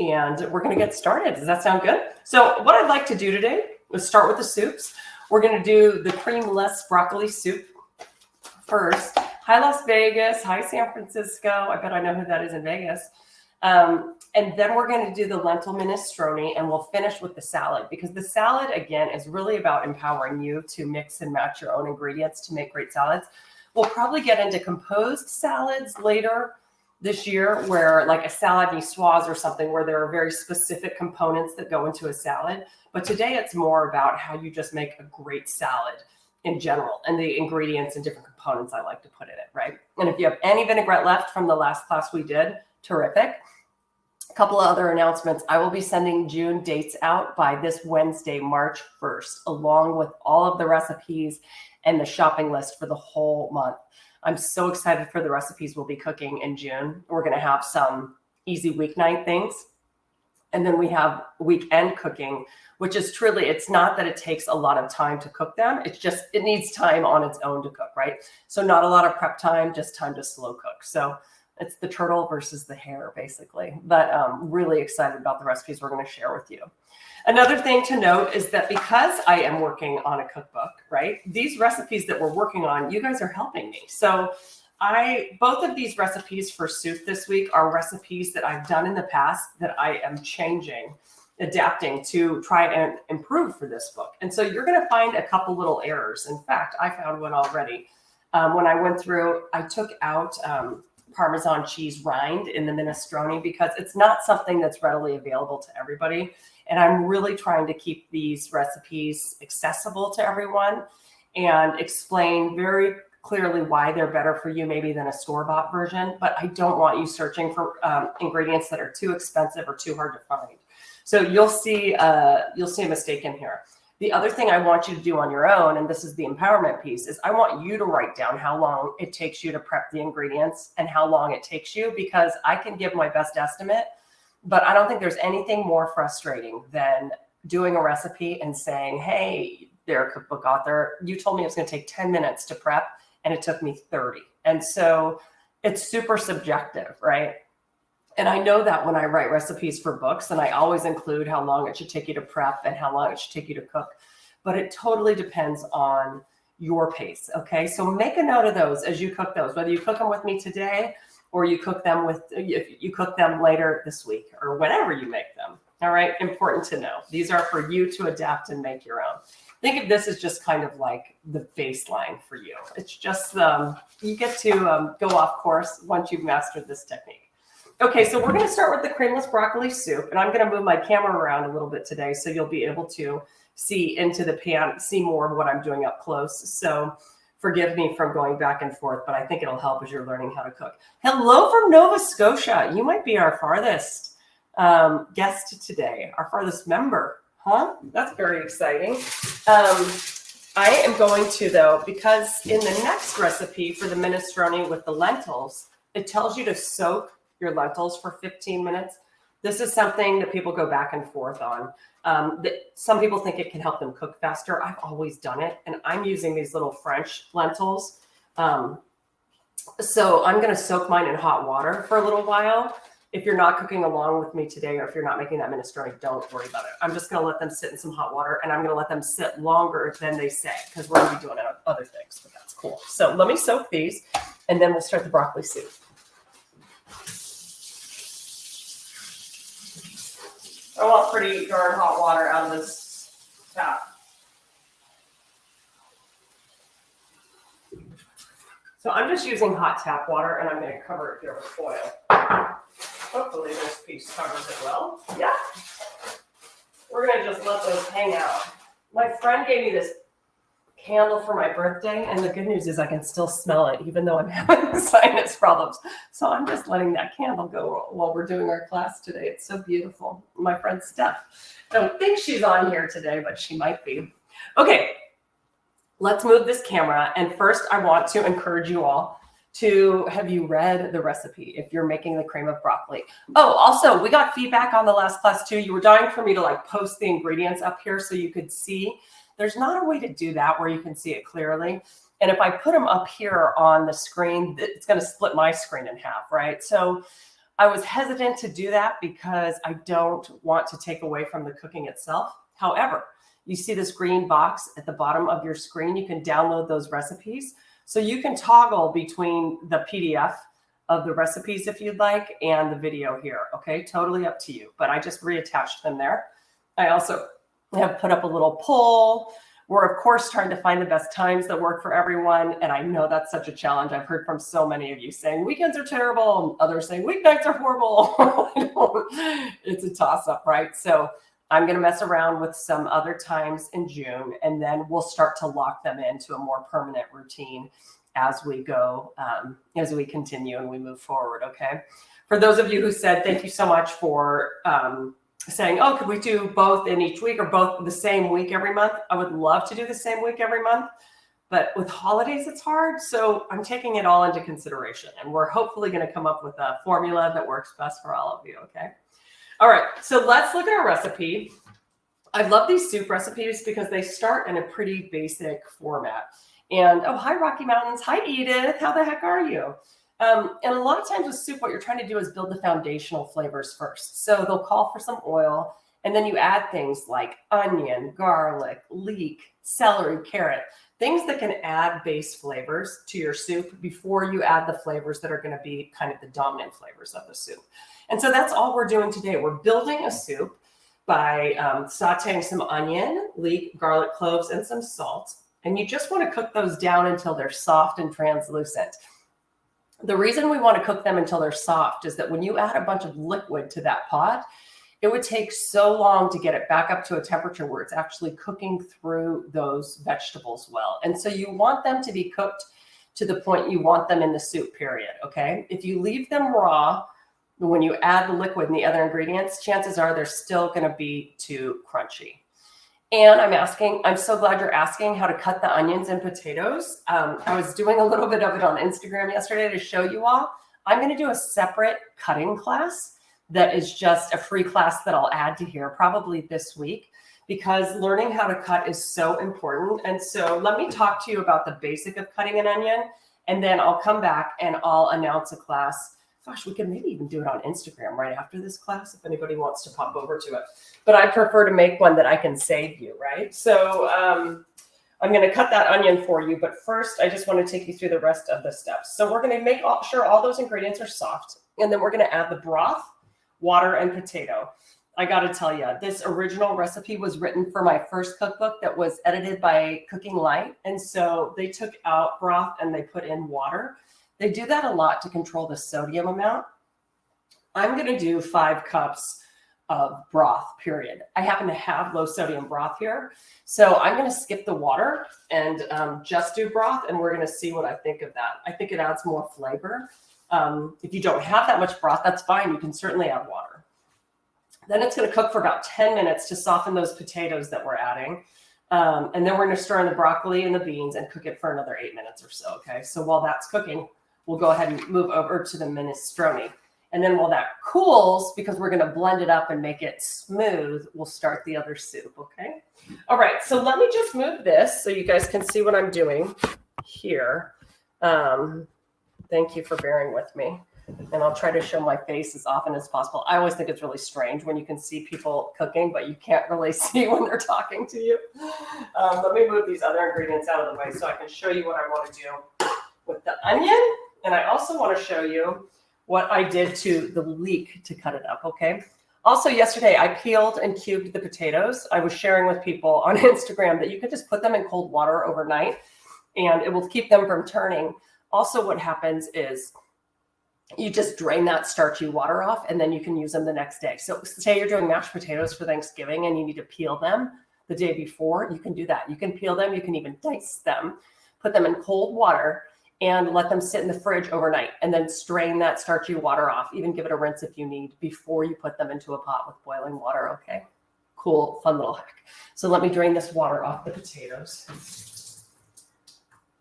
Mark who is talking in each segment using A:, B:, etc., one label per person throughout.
A: and we're going to get started. Does that sound good? So what I'd like to do today is start with the soups. We're going to do the creamless broccoli soup first. Hi, Las Vegas. Hi, San Francisco. I bet I know who that is in Vegas. And then we're going to do the lentil minestrone, and we'll finish with the salad, because the salad, again, is really about empowering you to mix and match your own ingredients to make great salads. We'll probably get into composed salads later this year, where like a salad niçoise or something, where there are very specific components that go into a salad. But today it's more about how you just make a great salad in general, and the ingredients and different components I like to put in it, right? And if you have any vinaigrette left from the last class we did, terrific. A couple of other announcements. I will be sending June dates out by this Wednesday, March 1st, along with all of the recipes and the shopping list for the whole month. I'm so excited for the recipes we'll be cooking in June. We're going to have some easy weeknight things. And then we have weekend cooking, which is truly, it's not that it takes a lot of time to cook them. It's just, it needs time on its own to cook, right? So not a lot of prep time, just time to slow cook. So it's the turtle versus the hare, basically. But really excited about the recipes we're going to share with you. Another thing to note is that because I am working on a cookbook, right, these recipes that we're working on, you guys are helping me. So both of these recipes for soup this week are recipes that I've done in the past that I am changing, adapting to try and improve for this book. And so you're going to find a couple little errors. In fact, I found one already. When I went through, I took out Parmesan cheese rind in the minestrone, because it's not something that's readily available to everybody. And I'm really trying to keep these recipes accessible to everyone and explain very clearly why they're better for you maybe than a store-bought version. But I don't want you searching for ingredients that are too expensive or too hard to find. So you'll see a mistake in here. The other thing I want you to do on your own, and this is the empowerment piece, is I want you to write down how long it takes you to prep the ingredients and how long it takes you, because I can give my best estimate, but I don't think there's anything more frustrating than doing a recipe and saying, hey, there, cookbook author, you told me it was going to take 10 minutes to prep, and it took me 30. And so it's super subjective, right? And I know that when I write recipes for books, and I always include how long it should take you to prep and how long it should take you to cook, but it totally depends on your pace. Okay. So make a note of those as you cook those, whether you cook them with me today or you cook them later this week or whenever you make them. All right. Important to know. These are for you to adapt and make your own. Think of this as just kind of like the baseline for you. It's just, you get to go off course once you've mastered this technique. Okay, so we're going to start with the creamless broccoli soup, and I'm going to move my camera around a little bit today so you'll be able to see into the pan, see more of what I'm doing up close. So forgive me from going back and forth, but I think it'll help as you're learning how to cook. Hello from Nova Scotia. You might be our farthest guest today, our farthest member, huh? That's very exciting. I am going to, though, because in the next recipe for the minestrone with the lentils, it tells you to soak your lentils for 15 minutes. This is something that people go back and forth on. Some people think it can help them cook faster. I've always done it, and I'm using these little French lentils. So I'm going to soak mine in hot water for a little while. If you're not cooking along with me today, or if you're not making that minestrone, don't worry about it. I'm just going to let them sit in some hot water, and I'm going to let them sit longer than they say, because we're going to be doing other things, but that's cool. So let me soak these, and then we'll start the broccoli soup. I want pretty darn hot water out of this tap. So I'm just using hot tap water, and I'm going to cover it here with foil. Hopefully this piece covers it well. Yeah. We're going to just let those hang out. My friend gave me this candle for my birthday, and the good news is I can still smell it even though I'm having sinus problems. So I'm just letting that candle go while we're doing our class today. It's so beautiful. My friend Steph, I don't think she's on here today, but she might be. Okay, let's move this camera. And first I want to encourage you all to, have you read the recipe if you're making the cream of broccoli? Oh, also, we got feedback on the last class too. You were dying for me to like post the ingredients up here so you could see. There's not a way to do that where you can see it clearly. And if I put them up here on the screen, it's going to split my screen in half, right? So I was hesitant to do that because I don't want to take away from the cooking itself. However, you see this green box at the bottom of your screen. You can download those recipes. So you can toggle between the PDF of the recipes if you'd like and the video here. Okay, totally up to you. But I just reattached them there. I also have put up a little poll. We're, of course, trying to find the best times that work for everyone. And I know that's such a challenge. I've heard from so many of you saying weekends are terrible, and others saying weeknights are horrible. It's a toss-up, right? So I'm going to mess around with some other times in June, and then we'll start to lock them into a more permanent routine as we go, as we continue and we move forward, okay? For those of you who said, thank you so much for saying, oh, could we do both in each week or both the same week every month? I would love to do the same week every month, but with holidays, it's hard. So I'm taking it all into consideration, and we're hopefully going to come up with a formula that works best for all of you, okay? All right, so let's look at our recipe. I love these soup recipes because they start in a pretty basic format. And, oh, hi, Rocky Mountains. Hi, Edith. How the heck are you? And a lot of times with soup, what you're trying to do is build the foundational flavors first. So they'll call for some oil, and then you add things like onion, garlic, leek, celery, carrot, things that can add base flavors to your soup before you add the flavors that are going to be kind of the dominant flavors of the soup. And so that's all we're doing today. We're building a soup by sauteing some onion, leek, garlic cloves, and some salt. And you just want to cook those down until they're soft and translucent. The reason we want to cook them until they're soft is that when you add a bunch of liquid to that pot, it would take so long to get it back up to a temperature where it's actually cooking through those vegetables well. And so you want them to be cooked to the point you want them in the soup, period, okay? If you leave them raw, when you add the liquid and the other ingredients, chances are they're still going to be too crunchy. And I'm so glad you're asking how to cut the onions and potatoes. I was doing a little bit of it on Instagram yesterday to show you all. I'm going to do a separate cutting class that is just a free class that I'll add to here probably this week, because learning how to cut is so important. And so let me talk to you about the basic of cutting an onion, and then I'll come back and I'll announce a class. Gosh, we could maybe even do it on Instagram right after this class if anybody wants to pop over to it. But I prefer to make one that I can save you, right? So I'm going to cut that onion for you. But first, I just want to take you through the rest of the steps. So we're going to make sure all those ingredients are soft. And then we're going to add the broth, water, and potato. I got to tell you, this original recipe was written for my first cookbook that was edited by Cooking Light. And so they took out broth and they put in water. They do that a lot to control the sodium amount. I'm going to do 5 cups of broth, period. I happen to have low sodium broth here. So I'm going to skip the water and just do broth, and we're going to see what I think of that. I think it adds more flavor. If you don't have that much broth, that's fine. You can certainly add water. Then it's going to cook for about 10 minutes to soften those potatoes that we're adding. And then we're going to stir in the broccoli and the beans and cook it for another 8 minutes or so, okay? So while that's cooking, we'll go ahead and move over to the minestrone. And then while that cools, because we're going to blend it up and make it smooth, we'll start the other soup, okay? All right, so let me just move this so you guys can see what I'm doing here. Thank you for bearing with me. And I'll try to show my face as often as possible. I always think it's really strange when you can see people cooking, but you can't really see when they're talking to you. Let me move these other ingredients out of the way so I can show you what I want to do with the onion. And I also want to show you what I did to the leek to cut it up, okay? Also, yesterday, I peeled and cubed the potatoes. I was sharing with people on Instagram that you could just put them in cold water overnight, and it will keep them from turning. Also, what happens is you just drain that starchy water off, and then you can use them the next day. So say you're doing mashed potatoes for Thanksgiving, and you need to peel them the day before, you can do that. You can peel them. You can even dice them, put them in cold water, and let them sit in the fridge overnight, and then strain that starchy water off. Even give it a rinse if you need before you put them into a pot with boiling water, okay? Cool, fun little hack. So let me drain this water off the potatoes.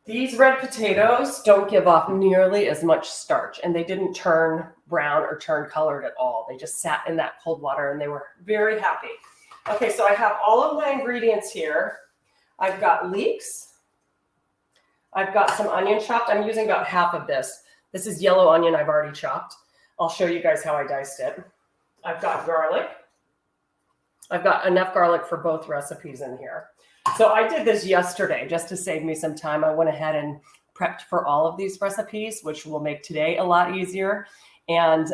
A: These red potatoes don't give off nearly as much starch, and they didn't turn brown or turn colored at all. They just sat in that cold water, and they were very happy. Okay, so I have all of my ingredients here. I've got leeks. I've got some onion chopped. I'm using about half of this. This is yellow onion I've already chopped. I'll show you guys how I diced it. I've got garlic. I've got enough garlic for both recipes in here. So I did this yesterday just to save me some time. I went ahead and prepped for all of these recipes, which will make today a lot easier. And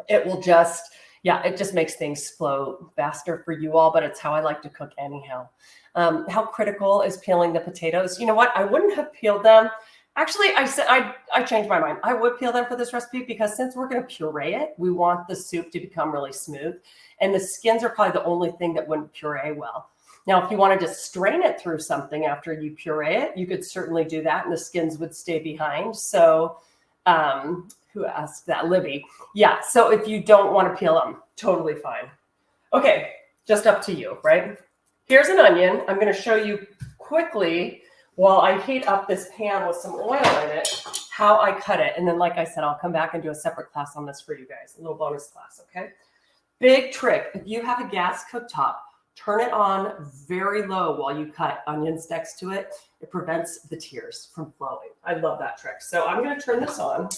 A: it will just, it just makes things flow faster for you all, but it's how I like to cook anyhow. How critical is peeling the potatoes? You know what? I wouldn't have peeled them. Actually, I changed my mind. I would peel them for this recipe because since we're going to puree it, we want the soup to become really smooth. And the skins are probably the only thing that wouldn't puree well. Now, if you wanted to strain it through something after you puree it, you could certainly do that and the skins would stay behind. So who asked that? Libby. Yeah, so if you don't want to peel them, totally fine. Okay, just up to you, right? Here's an onion. I'm going to show you quickly while I heat up this pan with some oil in it, how I cut it. And then, like I said, I'll come back and do a separate class on this for you guys, a little bonus class, okay? Big trick, if you have a gas cooktop, turn it on very low while you cut onions next to it. It prevents the tears from flowing. I love that trick. So I'm going to turn this on.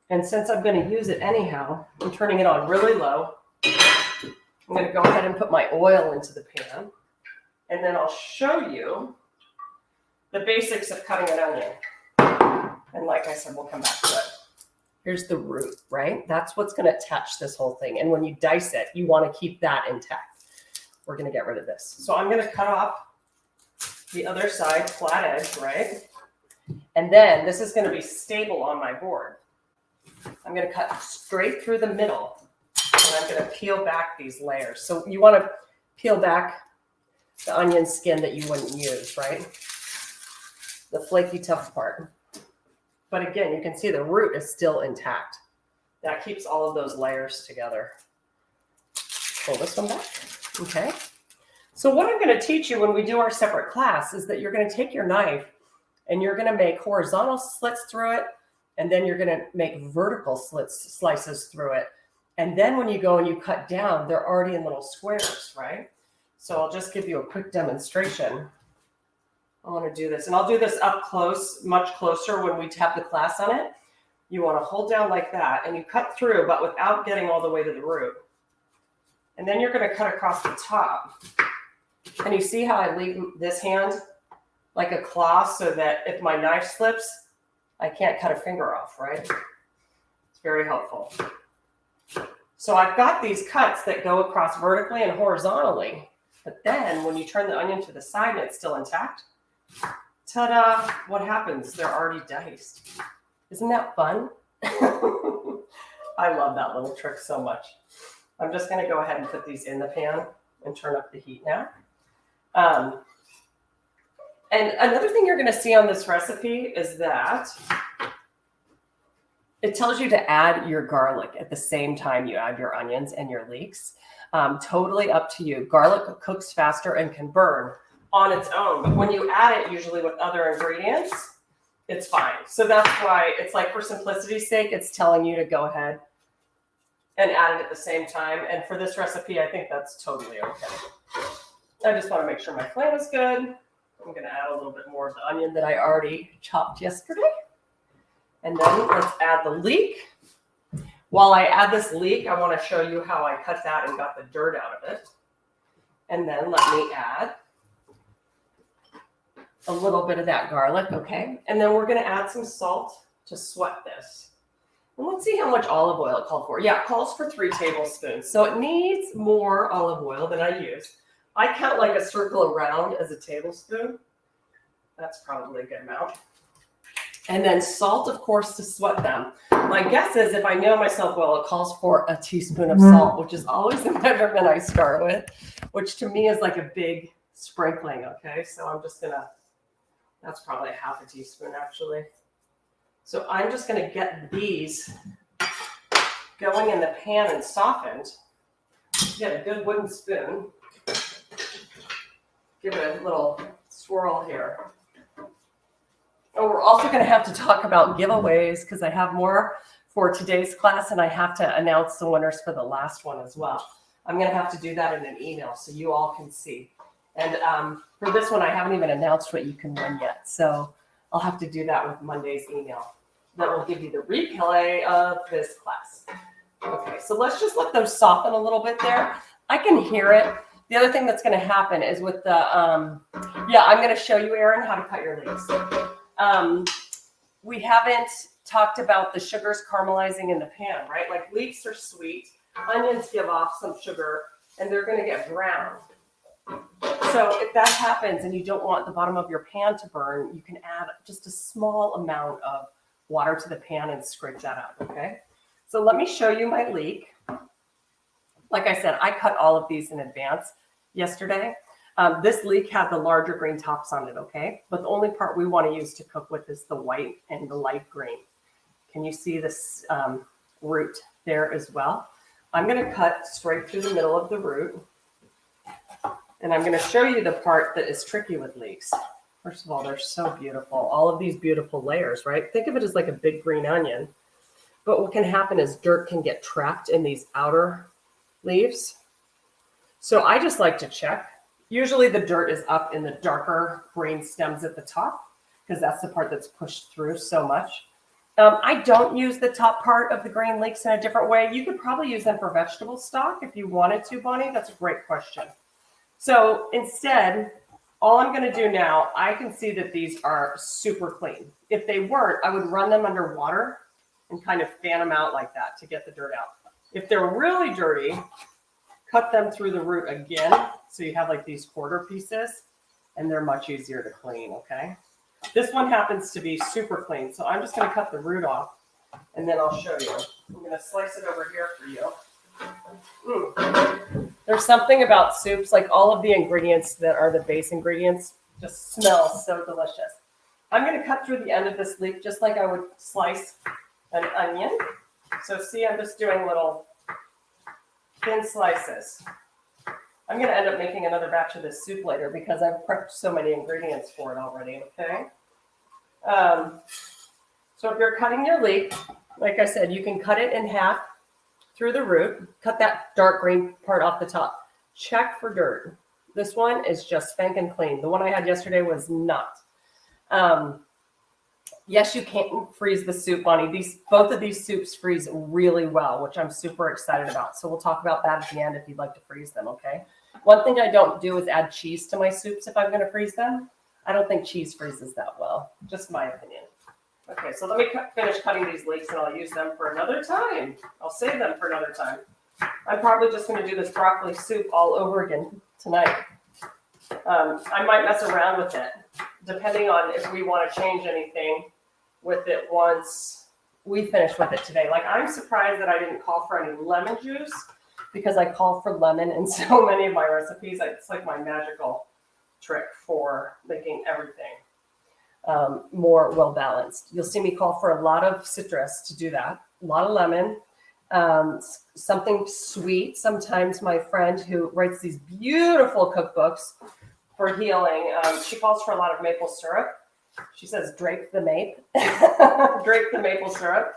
A: And since I'm going to use it anyhow, I'm turning it on really low. I'm going to go ahead and put my oil into the pan. And then I'll show you the basics of cutting an onion. And like I said, we'll come back to it. Here's the root, right? That's what's going to attach this whole thing. And when you dice it, you want to keep that intact. We're going to get rid of this. So I'm going to cut off the other side, flat edge, right? And then this is going to be stable on my board. I'm going to cut straight through the middle. And I'm going to peel back these layers. So you want to peel back the onion skin that you wouldn't use, right? The flaky, tough part. But again, you can see the root is still intact. That keeps all of those layers together. Pull this one back. Okay. So what I'm going to teach you when we do our separate class is that you're going to take your knife and you're going to make horizontal slits through it. And then you're going to make vertical slices through it. And then when you go and you cut down, they're already in little squares, right? So I'll just give you a quick demonstration. I want to do this. And I'll do this up close, much closer when we have the class on it. You want to hold down like that and you cut through, but without getting all the way to the root. And then you're going to cut across the top. And you see how I leave this hand like a claw so that if my knife slips, I can't cut a finger off, right? It's very helpful. So I've got these cuts that go across vertically and horizontally. But then when you turn the onion to the side and it's still intact, ta-da, what happens? They're already diced. Isn't that fun? I love that little trick so much. I'm just going to go ahead and put these in the pan and turn up the heat now. And another thing you're going to see on this recipe is that it tells you to add your garlic at the same time you add your onions and your leeks. Totally up to you. Garlic cooks faster and can burn on its own. But when you add it, usually with other ingredients, it's fine. So that's why it's like for simplicity's sake, it's telling you to go ahead and add it at the same time. And for this recipe, I think that's totally okay. I just want to make sure my flame is good. I'm going to add a little bit more of the onion that I already chopped yesterday. And then let's add the leek. While I add this leek, I want to show you how I cut that and got the dirt out of it. And then let me add a little bit of that garlic, okay? And then we're going to add some salt to sweat this. And let's see how much olive oil it called for. Yeah, it calls for 3 tablespoons. So it needs more olive oil than I use. I count like a circle around as a tablespoon. That's probably a good amount. And then salt, of course, to sweat them. My guess is if I know myself well, it calls for a teaspoon of salt, which is always the measurement I start with, which to me is like a big sprinkling, okay? So I'm just going to, that's probably ½ a teaspoon actually. So I'm just going to get these going in the pan and softened. Get a good wooden spoon. Give it a little swirl here. Oh, we're also going to have to talk about giveaways because I have more for today's class and I have to announce the winners for the last one as well. I'm going to have to do that in an email so you all can see. And for this one, I haven't even announced what you can win yet. So I'll have to do that with Monday's email. that will give you the replay of this class. Okay, so let's just let those soften a little bit there. I can hear it. The other thing that's going to happen is with the, I'm going to show you, Erin, how to cut your leeks. We haven't talked about the sugars caramelizing in the pan, right? Like leeks are sweet, onions give off some sugar, and they're going to get brown. So if that happens and you don't want the bottom of your pan to burn, you can add just a small amount of water to the pan and scrape that out, okay? So let me show you my leek. Like I said, I cut all of these in advance yesterday. This leek had the larger green tops on it, okay? But the only part we want to use to cook with is the white and the light green. Can you see this root there as well? I'm going to cut straight through the middle of the root. And I'm going to show you the part that is tricky with leeks. First of all, they're so beautiful. All of these beautiful layers, right? Think of it as like a big green onion. But what can happen is dirt can get trapped in these outer leaves. So I just like to check. Usually the dirt is up in the darker green stems at the top because that's the part that's pushed through so much. I don't use the top part of the green leeks in a different way. You could probably use them for vegetable stock if you wanted to, Bonnie. That's a great question. So instead, all I'm going to do now, I can see that these are super clean. If they weren't, I would run them under water and kind of fan them out like that to get the dirt out. If they're really dirty, cut them through the root again. So you have like these quarter pieces and they're much easier to clean, okay? This one happens to be super clean. So I'm just going to cut the root off and then I'll show you. I'm going to slice it over here for you. There's something about soups, like all of the ingredients that are the base ingredients just smell so delicious. I'm going to cut through the end of this leek just like I would slice an onion. So see, I'm just doing little thin slices. I'm going to end up making another batch of this soup later because I've prepped so many ingredients for it already, okay? So if you're cutting your leek, like I said, you can cut it in half through the root, cut that dark green part off the top. Check for dirt. This one is just spanking clean. The one I had yesterday was not. Yes, you can freeze the soup, Bonnie. Both of these soups freeze really well, which I'm super excited about. So we'll talk about that at the end if you'd like to freeze them, okay? One thing I don't do is add cheese to my soups if I'm going to freeze them. I don't think cheese freezes that well. Just my opinion. Okay, so let me finish cutting these leeks and I'll use them for another time. I'll save them for another time. I'm probably just going to do this broccoli soup all over again tonight. I might mess around with it, depending on if we want to change anything with it once we finish with it today. Like, I'm surprised that I didn't call for any lemon juice because I call for lemon in so many of my recipes. It's like my magical trick for making everything more well-balanced. You'll see me call for a lot of citrus to do that, a lot of lemon, something sweet. Sometimes my friend who writes these beautiful cookbooks for healing, she calls for a lot of maple syrup. She says, drape the mape, drape the maple syrup.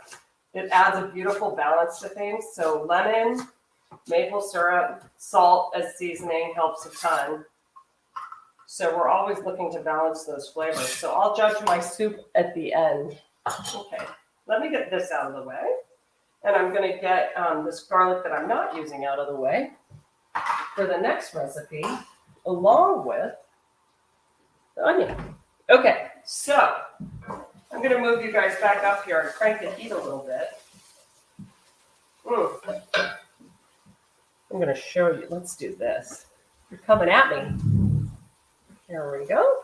A: It adds a beautiful balance to things. So lemon, maple syrup, salt as seasoning helps a ton. So we're always looking to balance those flavors. So I'll judge my soup at the end. Okay, let me get this out of the way. And I'm going to get this garlic that I'm not using out of the way for the next recipe, along with the onion. Okay, so I'm going to move you guys back up here and crank the heat a little bit. I'm going to show you. Let's do this. You're coming at me. Here we go.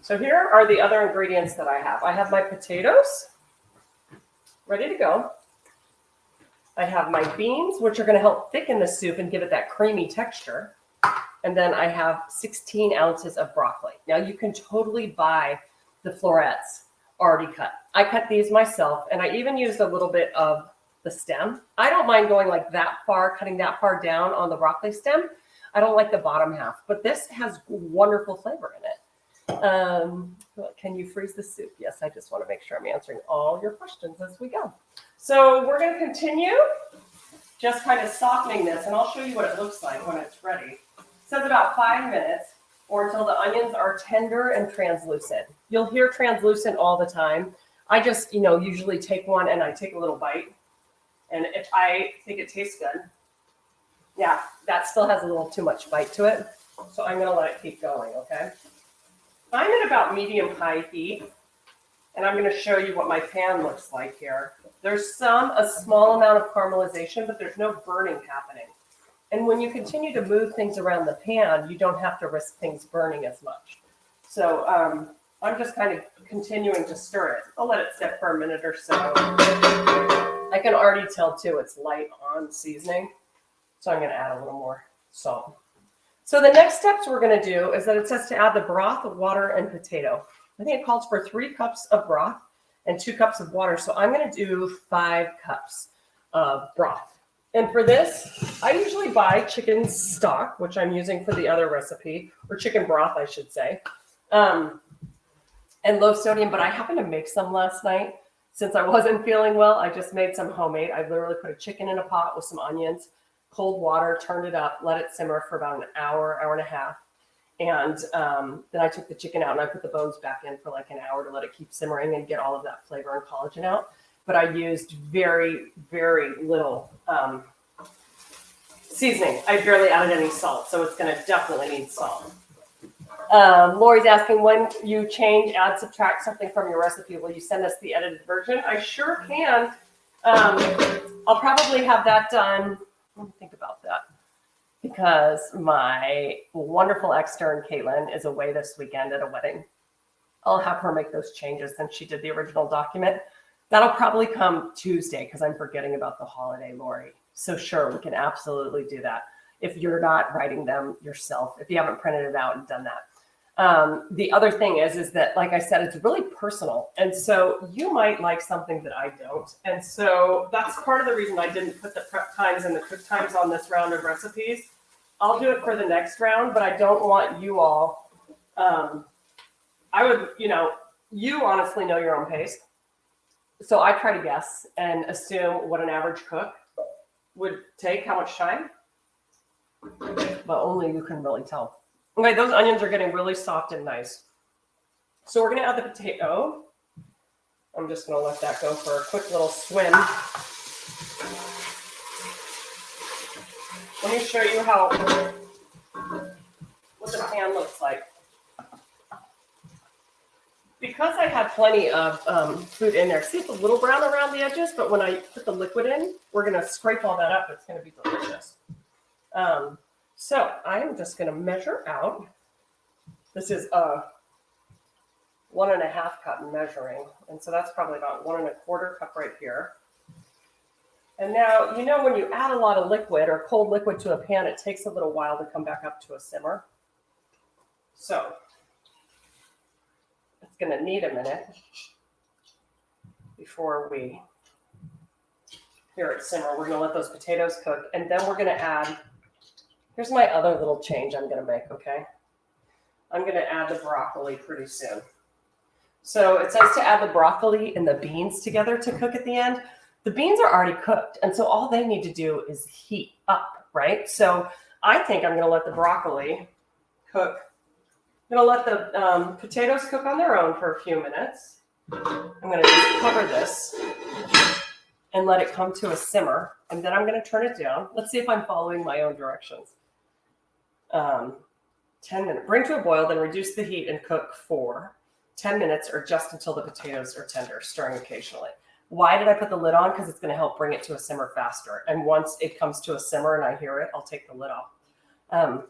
A: So here are the other ingredients that I have. I have my potatoes ready to go. I have my beans, which are going to help thicken the soup and give it that creamy texture. And then I have 16 ounces of broccoli. Now you can totally buy the florets already cut. I cut these myself, and I even used a little bit of the stem. I don't mind going like that far, cutting that far down on the broccoli stem. I don't like the bottom half, but this has wonderful flavor in it. Can you freeze the soup? Yes, I just want to make sure I'm answering all your questions as we go. So we're going to continue just kind of softening this, and I'll show you what it looks like when it's ready. It says about 5 minutes or until the onions are tender and translucent. You'll hear translucent all the time. I just, usually take one and I take a little bite. And if I think it tastes good, yeah, that still has a little too much bite to it. So I'm going to let it keep going, okay? I'm at about medium-high heat. And I'm going to show you what my pan looks like here. There's a small amount of caramelization, but there's no burning happening. And when you continue to move things around the pan, you don't have to risk things burning as much. So I'm just kind of continuing to stir it. I'll let it sit for a minute or so. I can already tell too it's light on seasoning. So I'm going to add a little more salt. So the next steps we're going to do is that it says to add the broth, water, and potato. I think it calls for 3 cups of broth and 2 cups of water. So I'm going to do 5 cups of broth. And for this, I usually buy chicken stock, which I'm using for the other recipe, or chicken broth, I should say, and low sodium. But I happened to make some last night. Since I wasn't feeling well, I just made some homemade. I literally put a chicken in a pot with some onions, cold water, turned it up, let it simmer for about an hour, hour and a half. And then I took the chicken out and I put the bones back in for like an hour to let it keep simmering and get all of that flavor and collagen out. But I used very, very little seasoning. I barely added any salt, so it's going to definitely need salt. Lori's asking, when you change, add, subtract something from your recipe, will you send us the edited version? I sure can. I'll probably have that done. Let me think about that. Because my wonderful extern, Caitlin, is away this weekend at a wedding. I'll have her make those changes since she did the original document. That'll probably come Tuesday because I'm forgetting about the holiday, Lori. So sure, we can absolutely do that if you're not writing them yourself, if you haven't printed it out and done that. The other thing is that, like I said, it's really personal. And so you might like something that I don't. And so that's part of the reason I didn't put the prep times and the cook times on this round of recipes. I'll do it for the next round, but I don't want you all, I would, you honestly know your own pace. So I try to guess and assume what an average cook would take, how much time, but only you can really tell. Okay, those onions are getting really soft and nice. So we're going to add the potato. I'm just going to let that go for a quick little swim. Let me show you what the pan looks like. Because I had plenty of food in there, see it's a little brown around the edges, but when I put the liquid in, we're going to scrape all that up. It's going to be delicious. So I'm just going to measure out. This is a 1.5 cup measuring. And so that's probably about 1.25 cup right here. And now, when you add a lot of liquid or cold liquid to a pan, it takes a little while to come back up to a simmer. So it's going to need a minute before we hear it simmer. We're going to let those potatoes cook. And then we're going to add, here's my other little change I'm going to make, okay? I'm going to add the broccoli pretty soon. So it says to add the broccoli and the beans together to cook at the end. The beans are already cooked, and so all they need to do is heat up, right? So I think I'm going to let the broccoli cook. I'm going to let the potatoes cook on their own for a few minutes. I'm going to just cover this and let it come to a simmer, and then I'm going to turn it down. Let's see if I'm following my own directions. 10 minutes. Bring to a boil, then reduce the heat and cook for 10 minutes or just until the potatoes are tender, stirring occasionally. Why did I put the lid on? Because it's going to help bring it to a simmer faster. And once it comes to a simmer and I hear it, I'll take the lid off.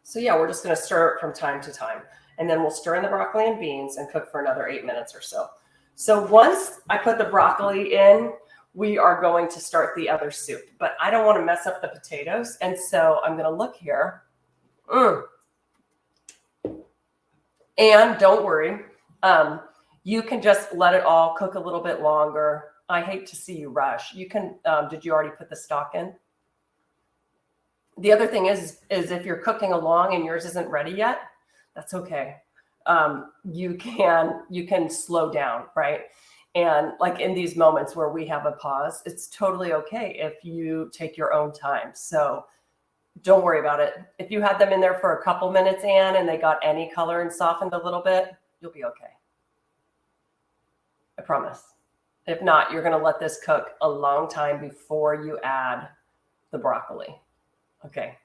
A: So yeah, we're just going to stir it from time to time. And then we'll stir in the broccoli and beans and cook for another 8 minutes or so. So once I put the broccoli in, we are going to start the other soup. But I don't want to mess up the potatoes. And so I'm going to look here. And don't worry. You can just let it all cook a little bit longer. I hate to see you rush. You can, did you already put the stock in? The other thing is if you're cooking along and yours isn't ready yet, that's okay. You can slow down, right? And like in these moments where we have a pause, it's totally okay if you take your own time. So don't worry about it. If you had them in there for a couple minutes, Anne, and they got any color and softened a little bit, you'll be okay. promise. If not, you're going to let this cook a long time before you add the broccoli. Okay.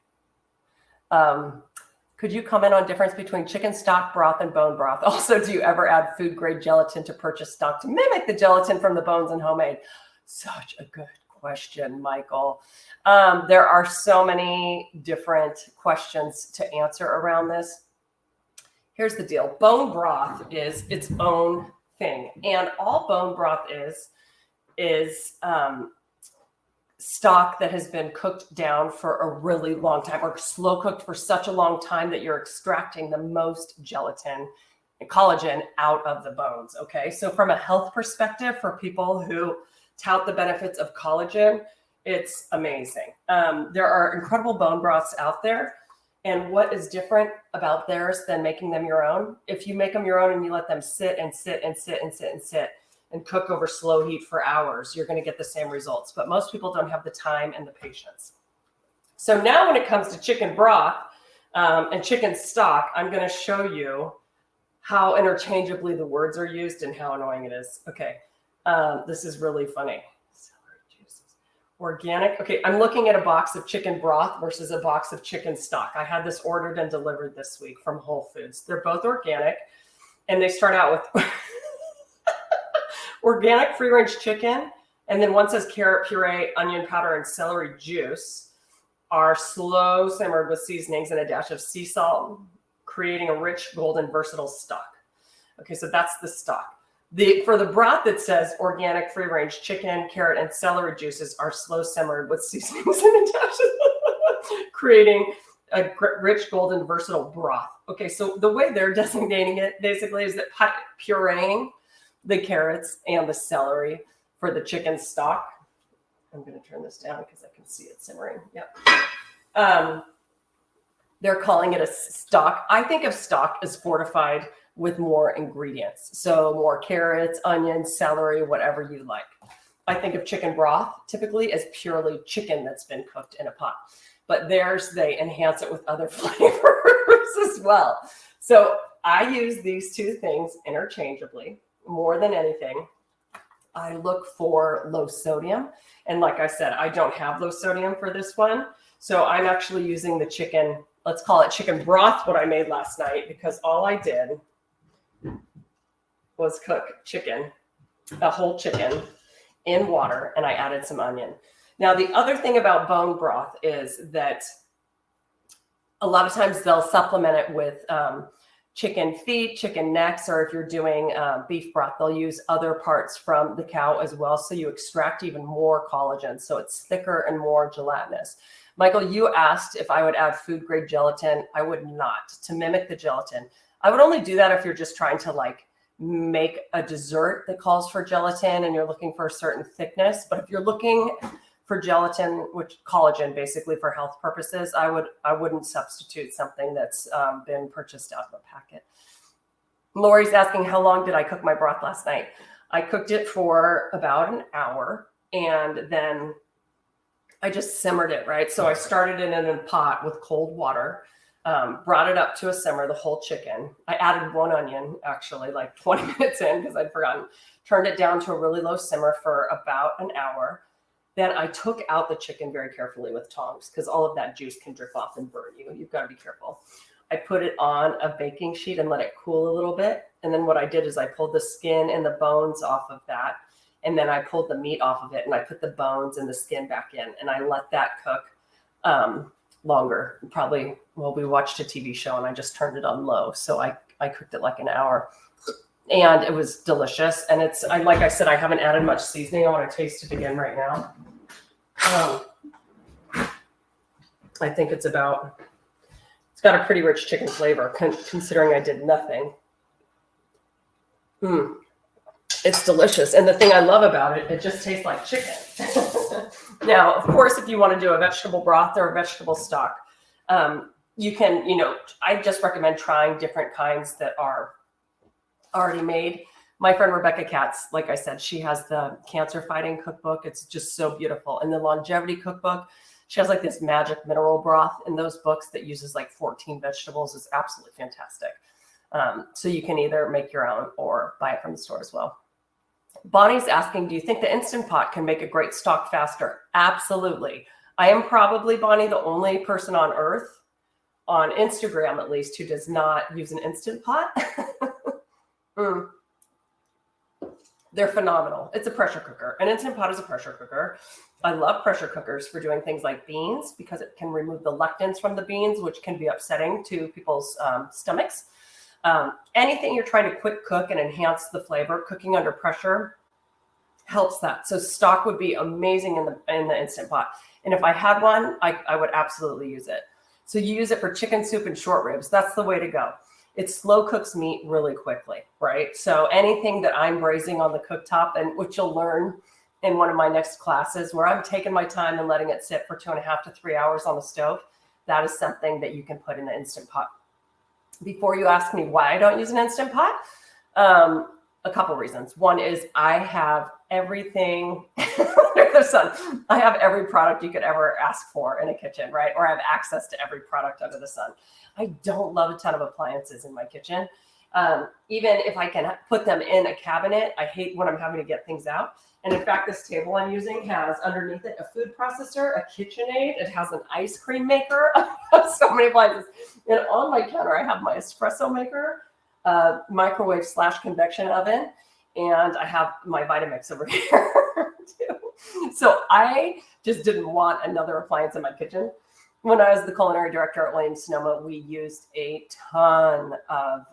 A: Could you comment on difference between chicken stock broth and bone broth? Also, do you ever add food grade gelatin to purchase stock to mimic the gelatin from the bones and homemade? Such a good question, Michael. There are so many different questions to answer around this. Here's the deal. Bone broth is its own thing. And all bone broth is stock that has been cooked down for a really long time, or slow cooked for such a long time that you're extracting the most gelatin and collagen out of the bones. Okay. So from a health perspective, for people who tout the benefits of collagen, it's amazing. There are incredible bone broths out there. And what is different about theirs than making them your own? If you make them your own and you let them sit and sit and sit and sit and sit and cook over slow heat for hours, you're going to get the same results. But most people don't have the time and the patience. So now when it comes to chicken broth and chicken stock, I'm going to show you how interchangeably the words are used and how annoying it is. Okay, this is really funny. Organic. Okay, I'm looking at a box of chicken broth versus a box of chicken stock. I had this ordered and delivered this week from Whole Foods. They're both organic, and they start out with organic free-range chicken, and then one says carrot puree, onion powder, and celery juice are slow simmered with seasonings and a dash of sea salt, creating a rich, golden, versatile stock. Okay, so that's the stock. For the broth, it says organic free-range chicken, carrot, and celery juices are slow simmered with seasonings and a dash of creating a rich, golden, versatile broth. Okay, so the way they're designating it basically is that pureeing the carrots and the celery for the chicken stock. I'm going to turn this down because I can see it simmering. Yep. They're calling it a stock. I think of stock as fortified with more ingredients. So more carrots, onions, celery, whatever you like. I think of chicken broth typically as purely chicken that's been cooked in a pot. But theirs, they enhance it with other flavors as well. So I use these two things interchangeably. More than anything, I look for low sodium. And like I said, I don't have low sodium for this one. So I'm actually using the chicken, let's call it chicken broth, what I made last night, because all I did was cook chicken, a whole chicken in water, and I added some onion. Now, the other thing about bone broth is that a lot of times they'll supplement it with chicken feet, chicken necks, or if you're doing beef broth, they'll use other parts from the cow as well. So you extract even more collagen. So it's thicker and more gelatinous. Michael, you asked if I would add food grade gelatin. I would not, to mimic the gelatin. I would only do that if you're just trying to like make a dessert that calls for gelatin and you're looking for a certain thickness. But if you're looking for gelatin, which collagen basically for health purposes, I wouldn't substitute something that's been purchased out of a packet. Lori's asking, how long did I cook my broth last night? I cooked it for about an hour, and then I just simmered it, right? So I started it in a pot with cold water, brought it up to a simmer, the whole chicken. I added one onion, actually, like 20 minutes in because I'd forgotten. Turned it down to a really low simmer for about an hour. Then I took out the chicken very carefully with tongs because all of that juice can drip off and burn you. You've got to be careful. I put it on a baking sheet and let it cool a little bit. And then what I did is I pulled the skin and the bones off of that. And then I pulled the meat off of it and I put the bones and the skin back in. And I let that cook longer. Probably, well, we watched a TV show and I just turned it on low. So I cooked it like an hour. And it was delicious. And it's, like I said, I haven't added much seasoning. I want to taste it again right now. I think it's got a pretty rich chicken flavor considering I did nothing. It's delicious. And the thing I love about it, it just tastes like chicken. Now, of course, if you want to do a vegetable broth or a vegetable stock, you can, I just recommend trying different kinds that are already made. My friend Rebecca Katz, like I said, she has the cancer fighting cookbook. It's just so beautiful. And the longevity cookbook, she has like this magic mineral broth in those books that uses like 14 vegetables. It's absolutely fantastic. So you can either make your own or buy it from the store as well. Bonnie's asking, do you think the Instant Pot can make a great stock faster? Absolutely. I am probably, Bonnie, the only person on earth, on Instagram at least, who does not use an Instant Pot. They're phenomenal. It's a pressure cooker. An Instant Pot is a pressure cooker. I love pressure cookers for doing things like beans because it can remove the lectins from the beans, which can be upsetting to people's stomachs. Anything you're trying to quick cook and enhance the flavor, cooking under pressure helps that. So stock would be amazing in the Instant Pot. And if I had one, I would absolutely use it. So you use it for chicken soup and short ribs. That's the way to go. It slow cooks meat really quickly, right? So anything that I'm braising on the cooktop, and which you'll learn in one of my next classes, where I'm taking my time and letting it sit for 2.5 to 3 hours on the stove, that is something that you can put in the Instant Pot. Before you ask me why I don't use an Instant Pot, a couple reasons. One is I have everything under the sun. I have every product you could ever ask for in a kitchen, right? Or I have access to every product under the sun. I don't love a ton of appliances in my kitchen. Even if I can put them in a cabinet, I hate when I'm having to get things out. And in fact, this table I'm using has underneath it a food processor, a KitchenAid. It has an ice cream maker. I have so many appliances. And on my counter, I have my espresso maker, microwave / convection oven, and I have my Vitamix over here too. So I just didn't want another appliance in my kitchen. When I was the culinary director at Williams-Sonoma, we used a ton of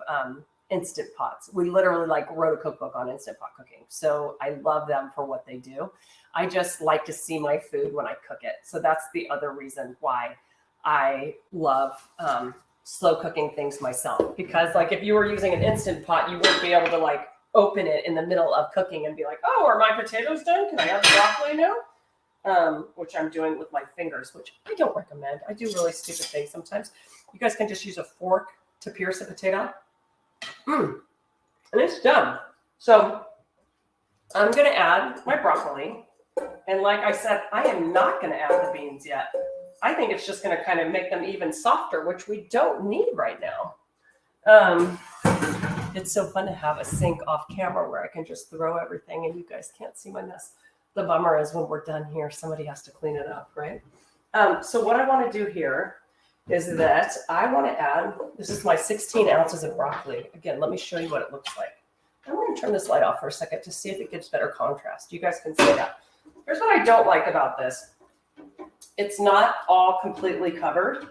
A: Instant Pots. We literally wrote a cookbook on Instant Pot cooking. So I love them for what they do. I just like to see my food when I cook it. So that's the other reason why I love slow cooking things myself. Because if you were using an Instant Pot, you wouldn't be able to open it in the middle of cooking and be like, oh, are my potatoes done? Can I have the broccoli now? Which I'm doing with my fingers, which I don't recommend. I do really stupid things sometimes. You guys can just use a fork to pierce a potato. And it's done. So I'm going to add my broccoli. And like I said, I am not going to add the beans yet. I think it's just going to kind of make them even softer, which we don't need right now. It's so fun to have a sink off camera where I can just throw everything and you guys can't see my mess. The bummer is when we're done here, somebody has to clean it up, right? So what I want to do here is that I want to add, this is my 16 ounces of broccoli. Again, let me show you what it looks like. I'm going to turn this light off for a second to see if it gives better contrast. You guys can see that. Here's what I don't like about this. It's not all completely covered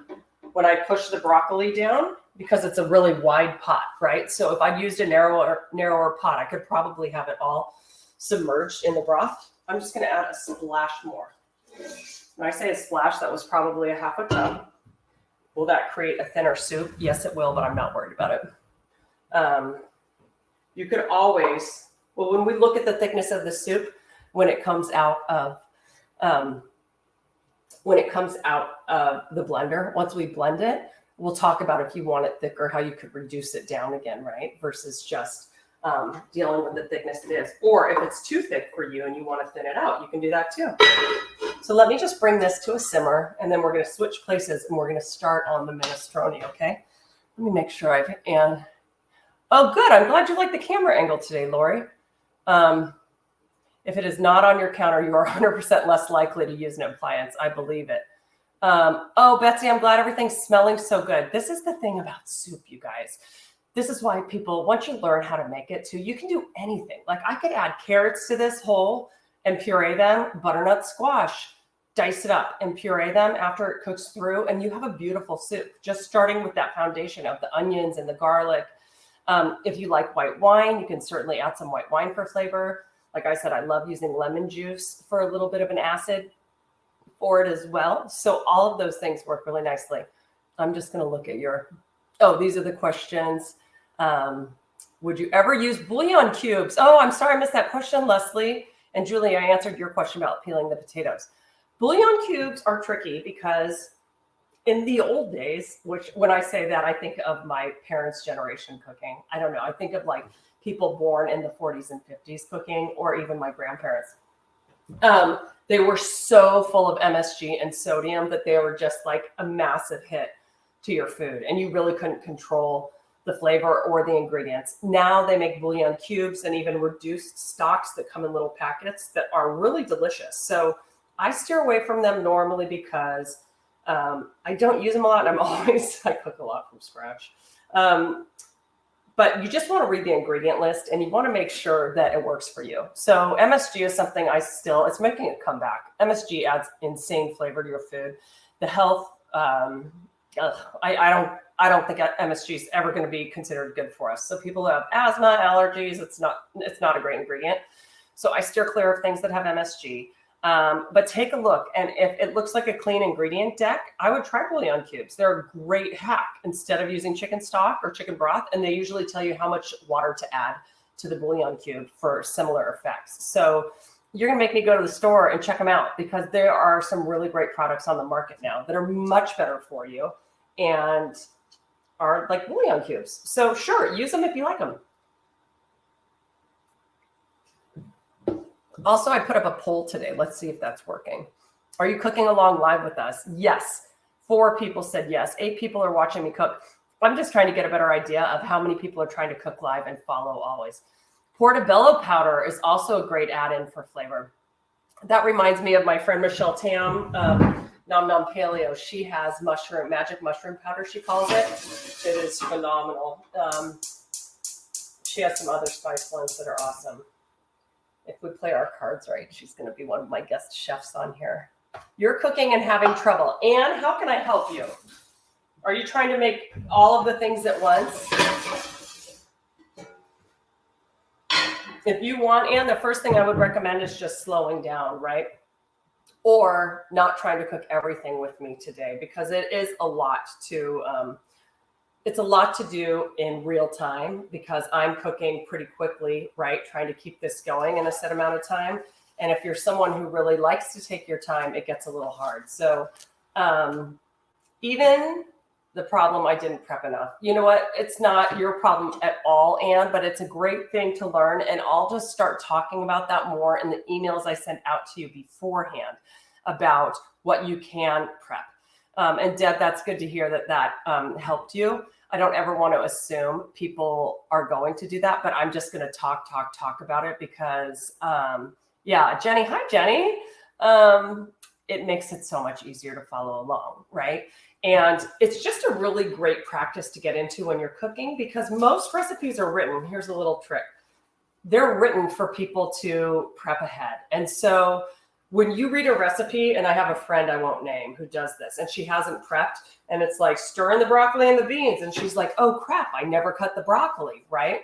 A: when I push the broccoli down because it's a really wide pot, right? So if I used a narrower pot, I could probably have it all submerged in the broth. I'm just going to add a splash more. When I say a splash, that was probably a half a cup. Will that create a thinner soup? Yes, it will, but I'm not worried about it. You could always, well, when we look at the thickness of the soup, when it comes out of the blender, once we blend it, we'll talk about if you want it thicker, how you could reduce it down again, right? Versus just dealing with the thickness it is. Or if it's too thick for you and you want to thin it out, you can do that too. So let me just bring this to a simmer, and then we're going to switch places, and we're going to start on the minestrone, okay? Let me make sure oh, good. I'm glad you like the camera angle today, Lori. If it is not on your counter, you are 100% less likely to use an appliance. I believe it. Oh, Betsy, I'm glad everything's smelling so good. This is the thing about soup, you guys. This is why people, once you learn how to make it too, you can do anything. I could add carrots to this whole and puree them, butternut squash, dice it up and puree them after it cooks through, and you have a beautiful soup, just starting with that foundation of the onions and the garlic. If you like white wine, you can certainly add some white wine for flavor. Like I said, I love using lemon juice for a little bit of an acid for it as well. So all of those things work really nicely. I'm just going to look at these are the questions. Would you ever use bouillon cubes? Oh, I'm sorry, I missed that question, Leslie. And Julie, I answered your question about peeling the potatoes. Bouillon cubes are tricky because in the old days, which when I say that, I think of my parents' generation cooking. I don't know. I think of people born in the 40s and 50s cooking, or even my grandparents. They were so full of MSG and sodium that they were just a massive hit to your food. And you really couldn't control the flavor or the ingredients. Now they make bouillon cubes and even reduced stocks that come in little packets that are really delicious. So I steer away from them normally because I don't use them a lot. I cook a lot from scratch. But you just want to read the ingredient list and you want to make sure that it works for you. So MSG is something it's making a comeback. MSG adds insane flavor to your food. The health, I don't think MSG is ever going to be considered good for us. So people who have asthma, allergies, it's not a great ingredient. So I steer clear of things that have MSG. But take a look, and if it looks like a clean ingredient deck, I would try bouillon cubes. They're a great hack instead of using chicken stock or chicken broth, and they usually tell you how much water to add to the bouillon cube for similar effects. So you're going to make me go to the store and check them out because there are some really great products on the market now that are much better for you and are like bouillon cubes. So sure, use them if you like them. Also, I put up a poll today. Let's see if that's working. Are you cooking along live with us? Yes. 4 people said yes. 8 people are watching me cook. I'm just trying to get a better idea of how many people are trying to cook live and follow always. Portobello powder is also a great add-in for flavor. That reminds me of my friend Michelle Tam, Nom Nom Paleo. She has magic mushroom powder, she calls it. It is phenomenal. She has some other spice ones that are awesome. If we play our cards right, she's going to be one of my guest chefs on here. You're cooking and having trouble. Anne, how can I help you? Are you trying to make all of the things at once? If you want, Anne, the first thing I would recommend is just slowing down, right? Or not trying to cook everything with me today because it is a lot to it's a lot to do in real time because I'm cooking pretty quickly, right? Trying to keep this going in a set amount of time. And if you're someone who really likes to take your time, it gets a little hard. So even the problem, I didn't prep enough. You know what? It's not your problem at all, Anne, but it's a great thing to learn. And I'll just start talking about that more in the emails I sent out to you beforehand about what you can prep. And Deb, that's good to hear that helped you. I don't ever want to assume people are going to do that, but I'm just going to talk about it because, Jenny, hi, Jenny. It makes it so much easier to follow along, right? And it's just a really great practice to get into when you're cooking because most recipes are written. Here's a little trick. They're written for people to prep ahead. And so when you read a recipe, and I have a friend I won't name who does this, and she hasn't prepped, and it's like stir in the broccoli and the beans, and she's like, oh crap, I never cut the broccoli, right?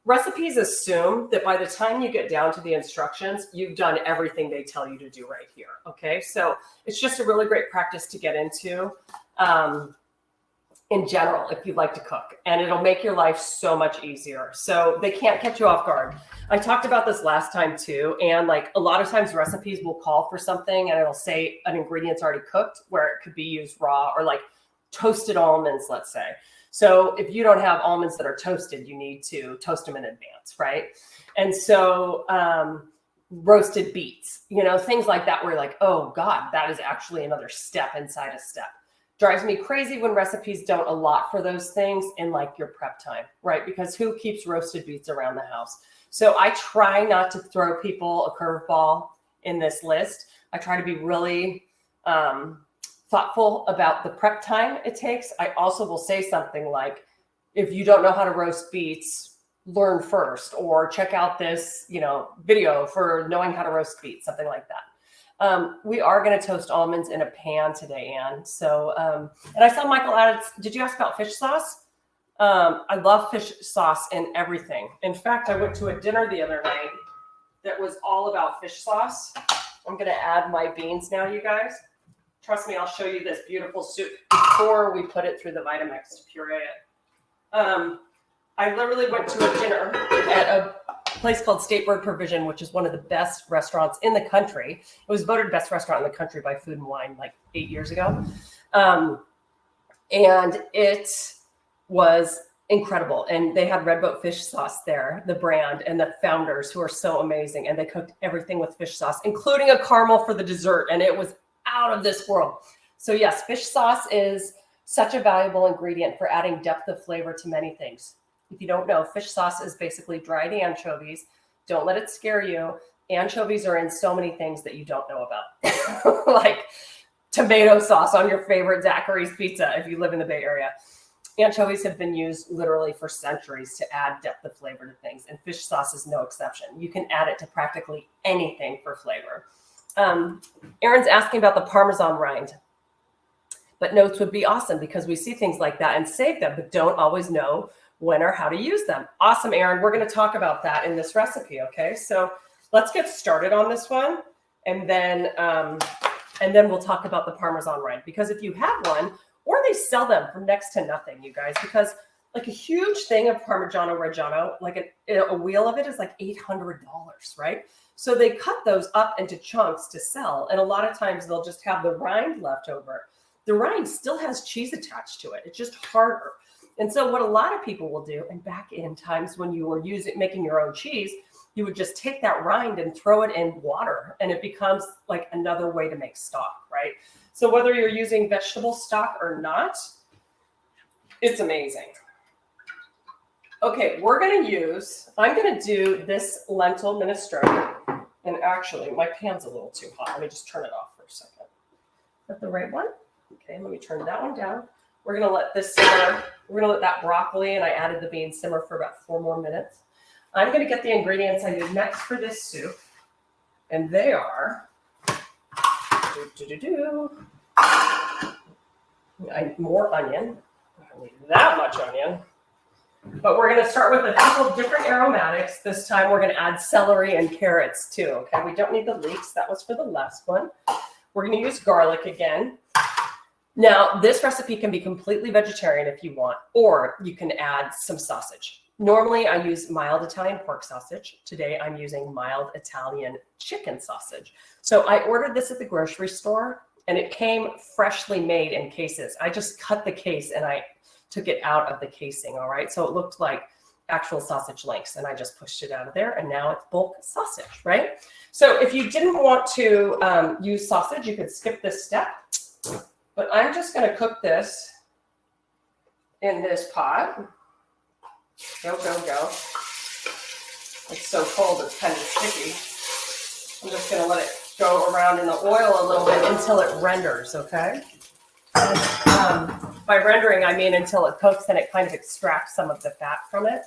A: Recipes assume that by the time you get down to the instructions, you've done everything they tell you to do right here, okay? So it's just a really great practice to get into in general if you like to cook, and it'll make your life so much easier. So they can't catch you off guard. I talked about this last time too, and like a lot of times recipes will call for something and it'll say an ingredient's already cooked where it could be used raw or like toasted almonds, let's say. So if you don't have almonds that are toasted, you need to toast them in advance, right? And so roasted beets, things like that where you're like, oh God, that is actually another step inside a step. Drives me crazy when recipes don't allot for those things in like your prep time, right? Because who keeps roasted beets around the house? So I try not to throw people a curveball in this list. I try to be really thoughtful about the prep time it takes. I also will say something like, if you don't know how to roast beets, learn first, or check out this, video for knowing how to roast beets, something like that. We are going to toast almonds in a pan today, Anne. So, and I saw Michael added, did you ask about fish sauce? I love fish sauce in everything. In fact, I went to a dinner the other night that was all about fish sauce. I'm going to add my beans now, you guys. Trust me, I'll show you this beautiful soup before we put it through the Vitamix to puree it. I literally went to a dinner at a place called State Bird Provision, which is one of the best restaurants in the country. It was voted best restaurant in the country by Food and Wine like 8 years ago. And it was incredible. And they had Redboat fish sauce there, the brand, and the founders who are so amazing. And they cooked everything with fish sauce, including a caramel for the dessert. And it was out of this world. So yes, fish sauce is Such a valuable ingredient for adding depth of flavor to many things. If you don't know, fish sauce is basically dried anchovies. Don't let it scare you. Anchovies are in so many things that you don't know about, like tomato sauce on your favorite Zachary's pizza if you live in the Bay Area. Anchovies have been used literally for centuries to add depth of flavor to things, and fish sauce is no exception. You can add it to practically anything for flavor. Aaron's asking about the Parmesan rind, but notes would be awesome because we see things like that and save them, but don't always know when or how to use them. Awesome, Aaron. We're going to talk about that in this recipe, okay? So let's get started on this one, and then we'll talk about the Parmesan rind, because if you have one, or they sell them for next to nothing, you guys, because like a huge thing of Parmigiano Reggiano, like a wheel of it is like $800, right? So they cut those up into chunks to sell, and a lot of times they'll just have the rind left over. The rind still has cheese attached to it. It's just harder. And so what a lot of people will do, and back in times when you were making your own cheese, you would just take that rind and throw it in water, and it becomes like another way to make stock, right? So whether you're using vegetable stock or not, it's amazing. Okay, I'm going to do this lentil minestrone. And actually, my pan's a little too hot. Let me just turn it off for a second. Is that the right one? Okay, let me turn that one down. We're going to let this simmer. We're going to let that broccoli, and I added the beans, simmer for about 4 more minutes. I'm going to get the ingredients I need next for this soup. And they are... I need more onion. I don't need that much onion. But we're going to start with a couple different aromatics. This time we're going to add celery and carrots too. Okay, we don't need the leeks. That was for the last one. We're going to use garlic again. Now, this recipe can be completely vegetarian if you want, or you can add some sausage. Normally, I use mild Italian pork sausage. Today, I'm using mild Italian chicken sausage. So I ordered this at the grocery store, and it came freshly made in cases. I just cut the case, and I took it out of the casing, all right? So it looked like actual sausage links, and I just pushed it out of there, and now it's bulk sausage, right? So if you didn't want to use sausage, you could skip this step, but I'm just gonna cook this in this pot. Go, go, go. It's so cold, it's kind of sticky. I'm just gonna let it go around in the oil a little bit until it renders, okay? And, by rendering, I mean until it cooks and it kind of extracts some of the fat from it.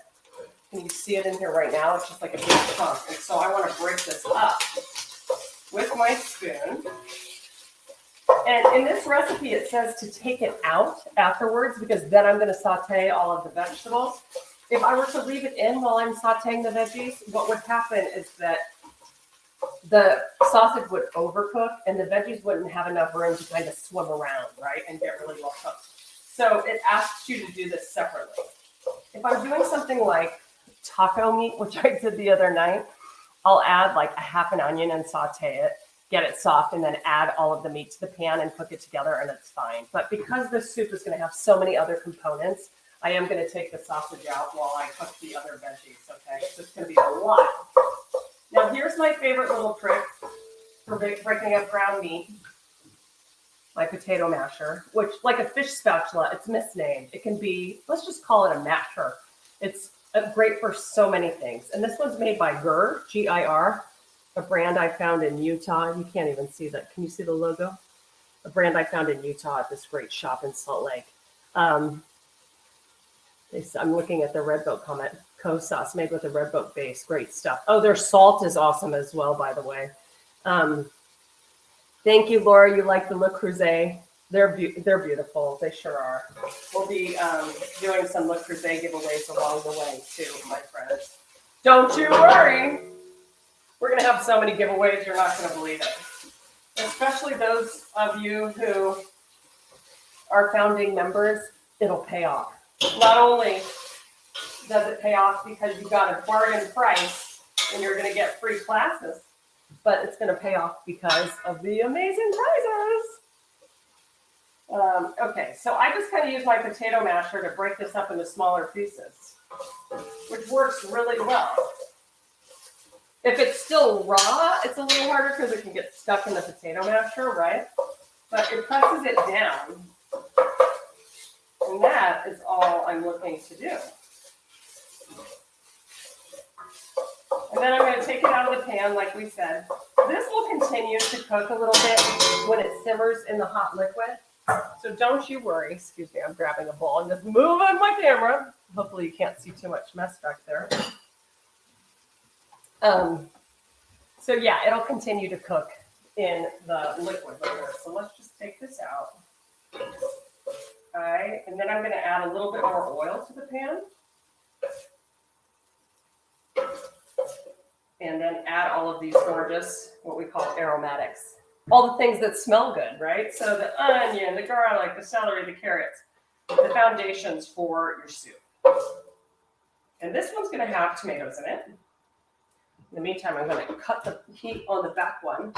A: Can you see it in here right now? It's just like a big chunk. And so I want to break this up with my spoon. And in this recipe, it says to take it out afterwards, because then I'm going to saute all of the vegetables. If I were to leave it in while I'm sauteing the veggies, what would happen is that the sausage would overcook and the veggies wouldn't have enough room to kind of swim around, right, and get really well cooked. So it asks you to do this separately. If I'm doing something like taco meat, which I did the other night, I'll add like a half an onion and saute it, get it soft, and then add all of the meat to the pan and cook it together, and it's fine. But because this soup is going to have so many other components, I am going to take the sausage out while I cook the other veggies, okay? So it's going to be a lot. Now, here's my favorite little trick for breaking up ground meat. My potato masher, which, like a fish spatula, it's misnamed. It can be, let's just call it a masher. It's great for so many things. And this one's made by Gir, G-I-R, a brand I found in Utah. You can't even see that. Can you see the logo? A brand I found in Utah at this great shop in Salt Lake. I'm looking at the Red Boat comment. Co-sauce made with a Red Boat base. Great stuff. Oh, their salt is awesome as well, by the way. Thank you, Laura. You like the Le Creuset. They're beautiful. They sure are. We'll be doing some Le Creuset giveaways along the way, too, my friends. Don't you worry. We're going to have so many giveaways, you're not going to believe it. Especially those of you who are founding members, it'll pay off. Not only does it pay off because you got a bargain price and you're going to get free classes, but it's going to pay off because of the amazing prizes. Okay, so I just kind of use my potato masher to break this up into smaller pieces, which works really well. If it's still raw, it's a little harder because it can get stuck in the potato masher, right? But it presses it down all I'm looking to do. And then I'm going to take it out of the pan, like we said. This will continue to cook a little bit when it simmers in the hot liquid. So don't you worry. Excuse me, I'm grabbing a bowl and just moving my camera. Hopefully you can't see too much mess back there. So yeah, it'll continue to cook in the liquid later. So let's just take this out. All right, and then I'm going to add a little bit more oil to the pan. And then add all of these gorgeous, what we call aromatics. All the things that smell good, right? So the onion, the garlic, the celery, the carrots, the foundations for your soup. And this one's going to have tomatoes in it. In the meantime, I'm going to cut the heat on the back one.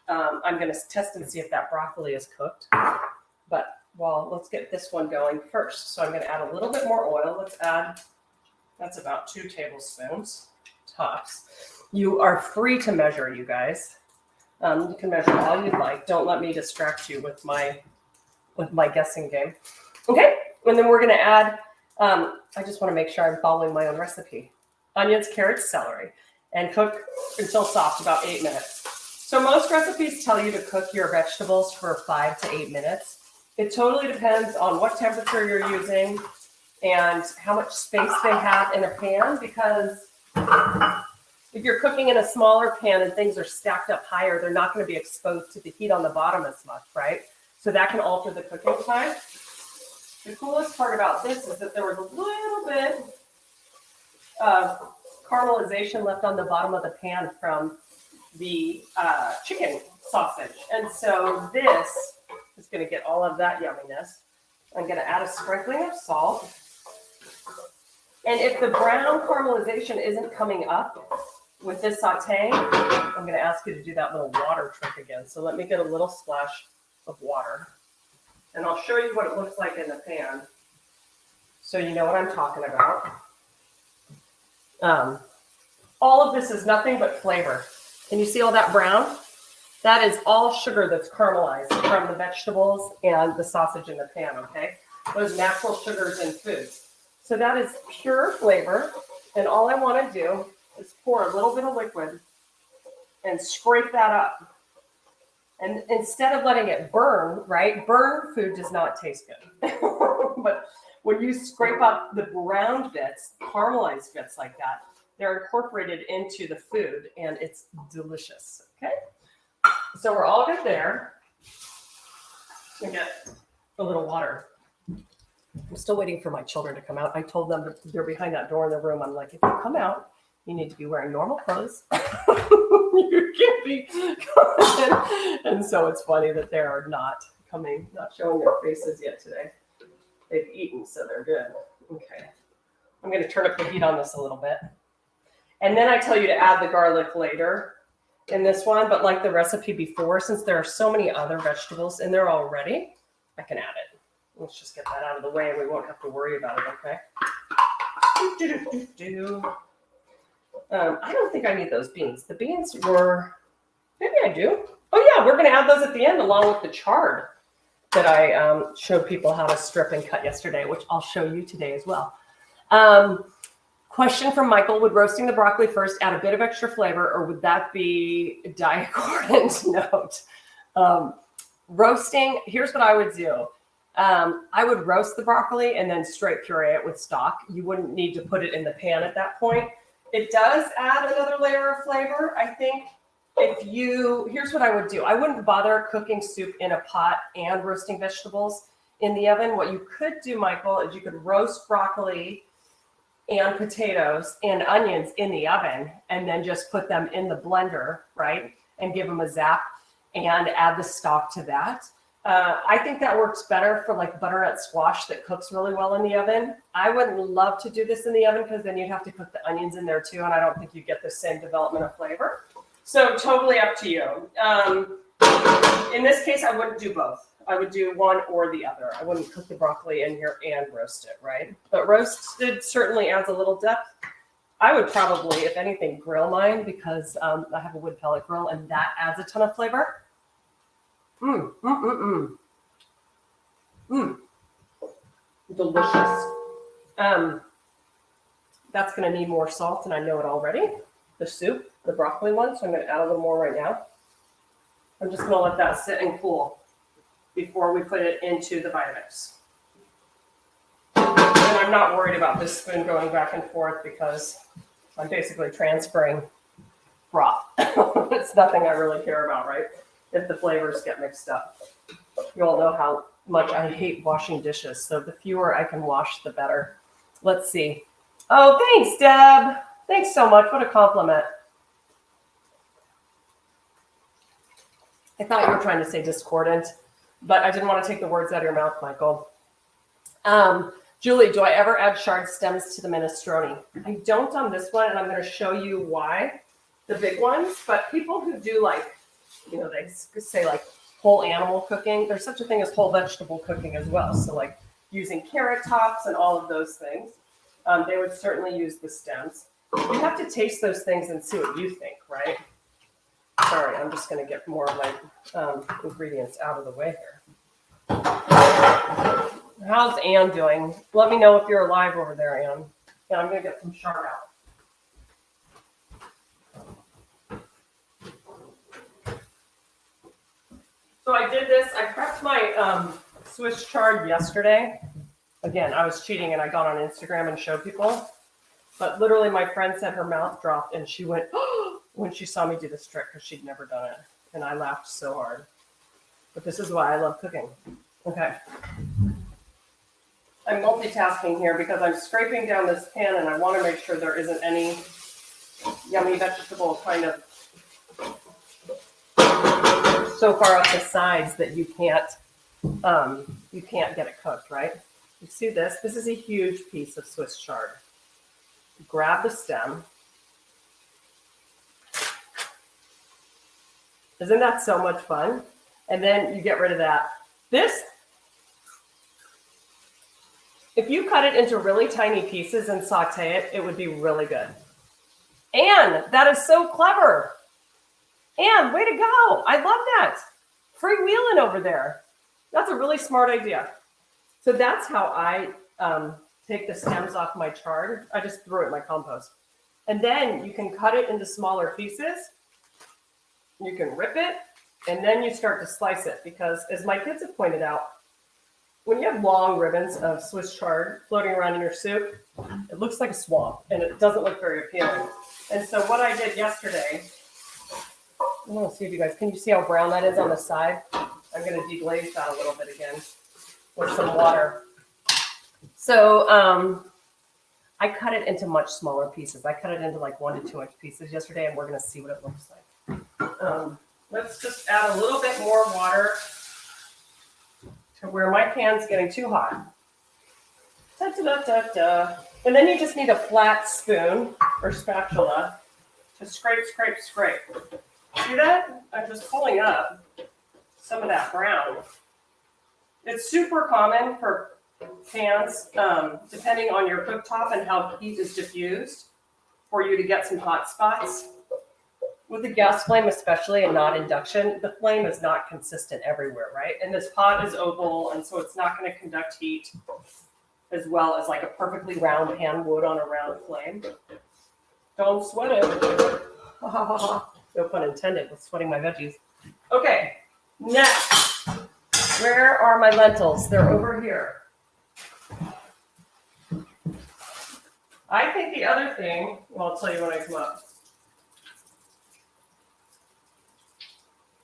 A: I'm going to test and see if that broccoli is cooked. But, well, let's get this one going first. So I'm going to add a little bit more oil. Let's add, that's about 2 tablespoons tops. You are free to measure, you guys. You can measure all you'd like. Don't let me distract you with my guessing game. Okay, and then we're going to add, I just want to make sure I'm following my own recipe. Onions, carrots, celery, and cook until soft, about 8 minutes. So most recipes tell you to cook your vegetables for 5 to 8 minutes. It totally depends on what temperature you're using and how much space they have in a pan, because if you're cooking in a smaller pan and things are stacked up higher, they're not going to be exposed to the heat on the bottom as much, right? So that can alter the cooking time. The coolest part about this is that there was a little bit of caramelization left on the bottom of the pan from the chicken sausage. And so this is going to get all of that yumminess. I'm going to add a sprinkling of salt. And if the brown caramelization isn't coming up with this sauteing, I'm going to ask you to do that little water trick again. So let me get a little splash of water. And I'll show you what it looks like in the pan, so you know what I'm talking about. All of this is nothing but flavor. Can you see all that brown? That is all sugar that's caramelized from the vegetables and the sausage in the pan, okay? Those natural sugars in foods. So that is pure flavor. And all I want to do is pour a little bit of liquid and scrape that up. And instead of letting it burn, right? Burned food does not taste good. But when you scrape up the browned bits, caramelized bits like that, they're incorporated into the food and it's delicious, okay? So we're all good there. We get a little water. I'm still waiting for my children to come out. I told them that they're behind that door in the room. I'm like, if you come out, you need to be wearing normal clothes. You can't be coming. And so it's funny that they are not coming, not showing their faces yet today. They've eaten, so they're good. Okay. I'm going to turn up the heat on this a little bit. And then I tell you to add the garlic later in this one. But like the recipe before, since there are so many other vegetables in there already, I can add it. Let's just get that out of the way and we won't have to worry about it, okay? I don't think I need those beans. The beans were, maybe I do. Oh yeah, we're going to add those at the end along with the chard that I showed people how to strip and cut yesterday, which I'll show you today as well. Question from Michael, would roasting the broccoli first add a bit of extra flavor, or would that be discordant? Note. Roasting, here's what I would do. I would roast the broccoli and then straight puree it with stock. You wouldn't need to put it in the pan at that point. It does add another layer of flavor. I think here's what I would do. I wouldn't bother cooking soup in a pot and roasting vegetables in the oven. What you could do, Michael, is you could roast broccoli and potatoes and onions in the oven and then just put them in the blender, right? And give them a zap and add the stock to that. I think that works better for like butternut squash that cooks really well in the oven. I would love to do this in the oven because then you'd have to cook the onions in there too, and I don't think you get the same development of flavor. So totally up to you. In this case, I wouldn't do both. I would do one or the other. I wouldn't cook the broccoli in here and roast it, right? But roasted certainly adds a little depth. I would probably, if anything, grill mine because I have a wood pellet grill and that adds a ton of flavor. delicious. That's going to need more salt, and I know it already. The soup, the broccoli one, so I'm going to add a little more right now. I'm just going to let that sit and cool before we put it into the Vitamix. And I'm not worried about this spoon going back and forth because I'm basically transferring broth. It's nothing I really care about, right? If the flavors get mixed up. You all know how much I hate washing dishes, so the fewer I can wash, the better. Let's see. Oh, thanks, Deb. Thanks so much. What a compliment. I thought you were trying to say discordant, but I didn't want to take the words out of your mouth, Michael. Julie, do I ever add Chard stems to the minestrone? I don't on this one, and I'm going to show you why. The big ones, but people who do like, they say like whole animal cooking, there's such a thing as whole vegetable cooking as well. So like using carrot tops and all of those things, they would certainly use the stems. You have to taste those things and see what you think, right? Sorry, I'm just going to get more of my ingredients out of the way here. How's Ann doing? Let me know if you're alive over there, Ann. Yeah, I'm going to get some Chard out. So I did this. I prepped my Swiss chard yesterday. Again, I was cheating and I got on Instagram and showed people. But literally my friend said her mouth dropped and she went, oh, when she saw me do this trick because she'd never done it. And I laughed so hard. But this is why I love cooking. Okay. I'm multitasking here because I'm scraping down this pan and I want to make sure there isn't any yummy vegetable kind of so far up the sides that you can't get it cooked, right? You see this? This is a huge piece of Swiss chard. Grab the stem. Isn't that so much fun? And then you get rid of that. This, if you cut it into really tiny pieces and saute it, it would be really good. Anne, that is so clever. Anne, way to go. I love that. Freewheeling over there. That's a really smart idea. So that's how I take the stems off my chard. I just threw it in my compost. And then you can cut it into smaller pieces. You can rip it, and then you start to slice it. Because as my kids have pointed out, when you have long ribbons of Swiss chard floating around in your soup, it looks like a swamp, and it doesn't look very appealing. And so what I did yesterday, I want to see if you guys, can you see how brown that is on the side? I'm going to deglaze that a little bit again with some water. So I cut it into much smaller pieces. I cut it into like 1 to 2 inch pieces yesterday, and we're going to see what it looks like. Let's just add a little bit more water to where my pan's getting too hot. Da-da-da-da-da. And then you just need a flat spoon or spatula to scrape, scrape, scrape. See that? I'm just pulling up some of that brown. It's super common for pans, depending on your cooktop and how heat is diffused, for you to get some hot spots. With a gas flame especially, and not induction, the flame is not consistent everywhere, right? And this pot is oval, and so it's not going to conduct heat as well as like a perfectly round pan would on a round flame. Don't sweat it. No pun intended with sweating my veggies. Okay, next. Where are my lentils? They're over here. I think the other thing, well, I'll tell you when I come up,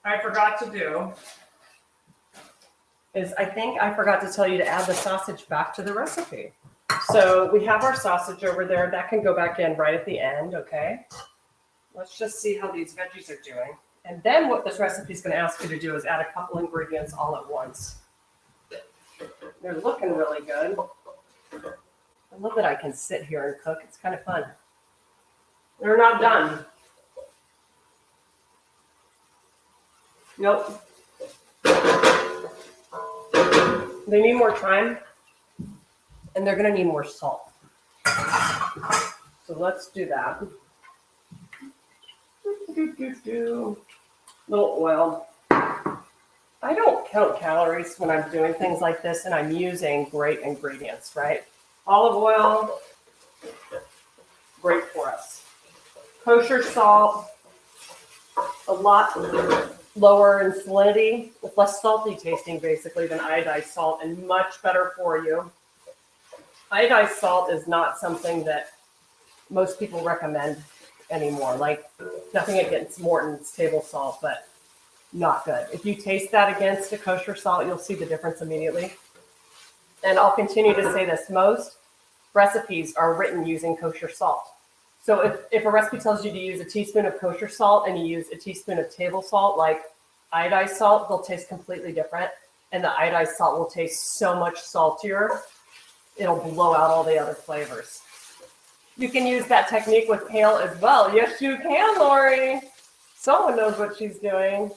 A: I forgot to do is I think I forgot to tell you to add the sausage back to the recipe. So we have our sausage over there. That can go back in right at the end, okay? Let's just see how these veggies are doing. And then what this recipe is going to ask you to do is add a couple ingredients all at once. They're looking really good. I love that I can sit here and cook. It's kind of fun. They're not done. Nope. They need more time, and they're going to need more salt. So let's do that. Little oil. I don't count calories when I'm doing things like this, and I'm using great ingredients, right? Olive oil, great for us. Kosher salt, a lot lower in salinity. It's less salty tasting, basically, than iodized salt, and much better for you. Iodized salt is not something that most people recommend anymore. Like, nothing against Morton's table salt, but not good. If you taste that against a kosher salt, you'll see the difference immediately. And I'll continue to say this. Most recipes are written using kosher salt. So if a recipe tells you to use a teaspoon of kosher salt and you use a teaspoon of table salt, like iodized salt, they'll taste completely different. And the iodized salt will taste so much saltier, it'll blow out all the other flavors. You can use that technique with kale as well. Yes, you can, Lori. Someone knows what she's doing.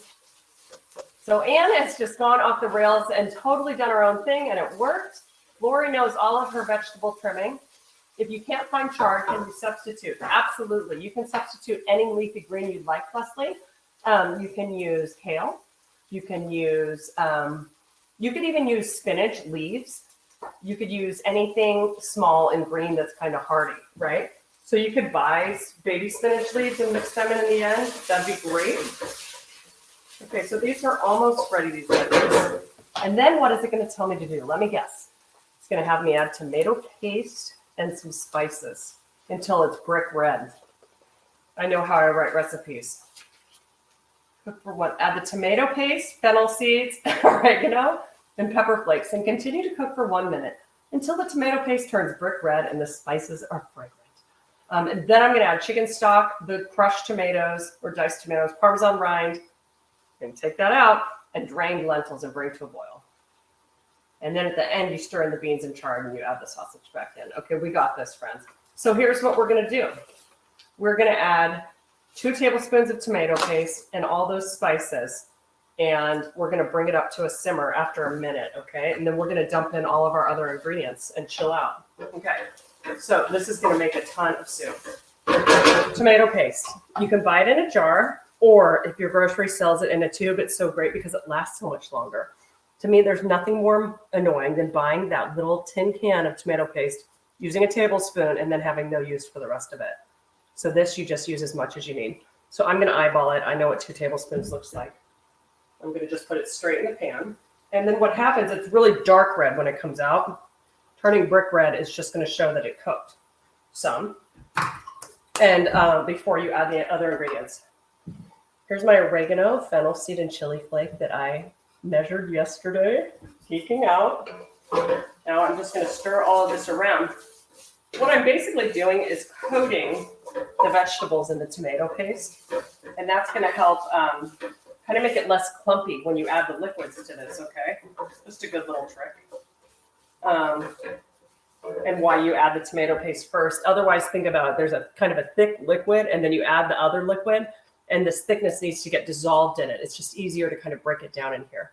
A: So Anne has just gone off the rails and totally done her own thing, and it worked. Lori knows all of her vegetable trimming. If you can't find chard, can you substitute? Absolutely. You can substitute any leafy green you'd like, Leslie. You can use kale. You can use, you could even use spinach leaves. You could use anything small and green that's kind of hardy, right? So you could buy baby spinach leaves and mix them in the end. That'd be great. Okay, so these are almost ready, these liquids. And then what is it going to tell me to do? Let me guess. It's going to have me add tomato paste and some spices until it's brick red. I know how I write recipes. Cook for one. Add the tomato paste, fennel seeds, oregano, and pepper flakes, and continue to cook for 1 minute until the tomato paste turns brick red and the spices are fragrant. And then I'm going to add chicken stock, the crushed tomatoes or diced tomatoes, Parmesan rind, and take that out, and drained lentils and bring to a boil. And then at the end, you stir in the beans and chard and you add the sausage back in. Okay, we got this, friends. So here's what we're going to do. We're going to add 2 tablespoons of tomato paste and all those spices, and we're going to bring it up to a simmer after a minute, okay? And then we're going to dump in all of our other ingredients and chill out. Okay, so this is going to make a ton of soup. Tomato paste. You can buy it in a jar, or if your grocery sells it in a tube, it's so great because it lasts so much longer. To me, there's nothing more annoying than buying that little tin can of tomato paste, using a tablespoon, and then having no use for the rest of it. So this, you just use as much as you need. So I'm going to eyeball it. I know what 2 tablespoons looks like. I'm going to just put it straight in the pan. And then what happens, it's really dark red when it comes out. Turning brick red is just going to show that it cooked some. And before you add the other ingredients. Here's my oregano, fennel seed, and chili flake that I measured yesterday. Peeking out. Now I'm just going to stir all of this around. What I'm basically doing is coating the vegetables in the tomato paste. And that's going to help kind of make it less clumpy when you add the liquids to this, okay? Just a good little trick. And why you add the tomato paste first. Otherwise, think about it. There's a kind of a thick liquid, and then you add the other liquid, and this thickness needs to get dissolved in it. It's just easier to kind of break it down in here.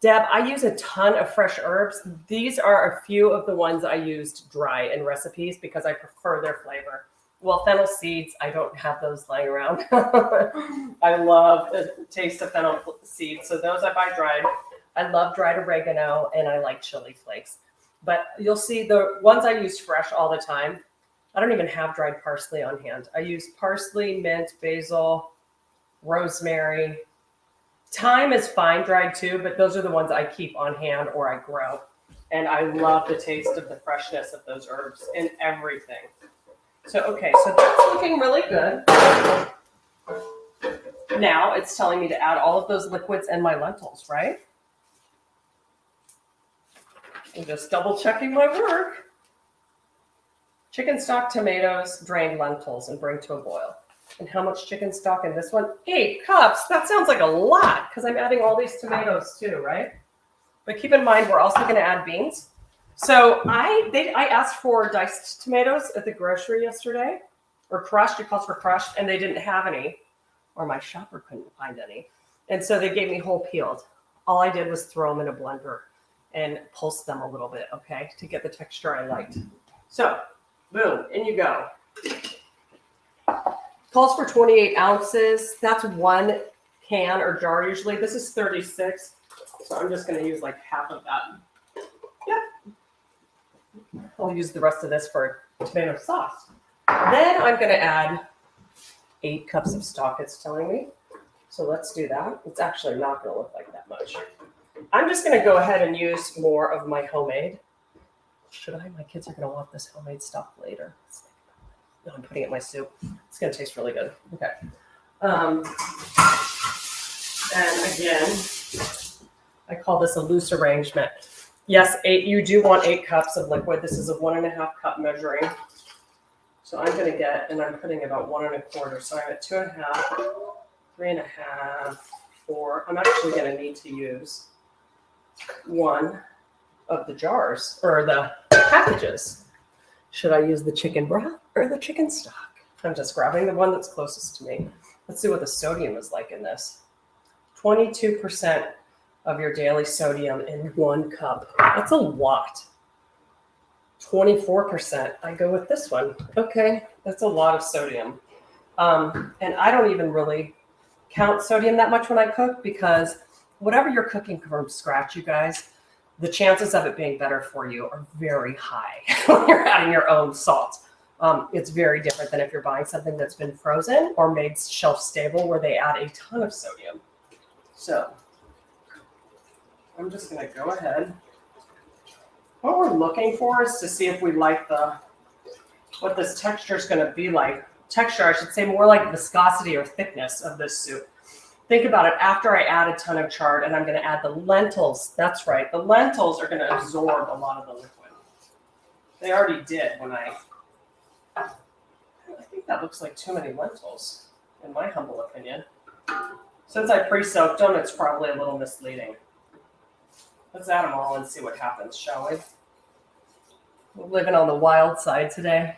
A: Deb, I use a ton of fresh herbs. These are a few of the ones I used dry in recipes because I prefer their flavor. Well, fennel seeds, I don't have those lying around. I love the taste of fennel seeds, so those I buy dried. I love dried oregano, and I like chili flakes. But you'll see the ones I use fresh all the time. I don't even have dried parsley on hand. I use parsley, mint, basil, rosemary. Thyme is fine dried too, but those are the ones I keep on hand or I grow. And I love the taste of the freshness of those herbs in everything. So, okay, so that's looking really good. Now it's telling me to add all of those liquids and my lentils, right? I'm just double checking my work. Chicken stock, tomatoes, drained lentils, and bring to a boil. And how much chicken stock in this one? 8 cups. That sounds like a lot because I'm adding all these tomatoes too, right? But keep in mind, we're also going to add beans. So I asked for diced tomatoes at the grocery yesterday, or crushed. It calls for crushed, and they didn't have any, or my shopper couldn't find any. And so they gave me whole peeled. All I did was throw them in a blender and pulse them a little bit, okay, to get the texture I liked. So, boom, in you go. Calls for 28 ounces. That's 1 can or jar usually. This is 36, so I'm just going to use like half of that. Yep. I'll use the rest of this for tomato sauce. Then I'm going to add 8 cups of stock, it's telling me. So let's do that. It's actually not going to look like that much. I'm just going to go ahead and use more of my homemade. Should I? My kids are going to want this homemade stuff later. No, I'm putting it in my soup. It's going to taste really good. Okay. And again, I call this a loose arrangement. Yes, 8. You do want 8 cups of liquid. This is a 1.5 cup measuring. So I'm going to get, and I'm putting about 1 1/4. So I'm at 2.5, 3.5, 4. I'm actually going to need to use 1 of the jars or the packages. Should I use the chicken broth or the chicken stock? I'm just grabbing the one that's closest to me. Let's see what the sodium is like in this. 22% of your daily sodium in 1 cup. That's a lot. 24%. I go with this one. Okay, that's a lot of sodium. And I don't even really count sodium that much when I cook because whatever you're cooking from scratch, you guys, the chances of it being better for you are very high when you're adding your own salt. It's very different than if you're buying something that's been frozen or made shelf stable where they add a ton of sodium. So I'm just going to go ahead. What we're looking for is to see if we like what this texture is going to be like. Texture, I should say, more like viscosity or thickness of this soup. Think about it. After I add a ton of chard and I'm going to add the lentils. That's right. The lentils are going to absorb a lot of the liquid. They already did when I think that looks like too many lentils, in my humble opinion. Since I pre-soaked them, it's probably a little misleading. Let's add them all and see what happens, shall we? We're living on the wild side today.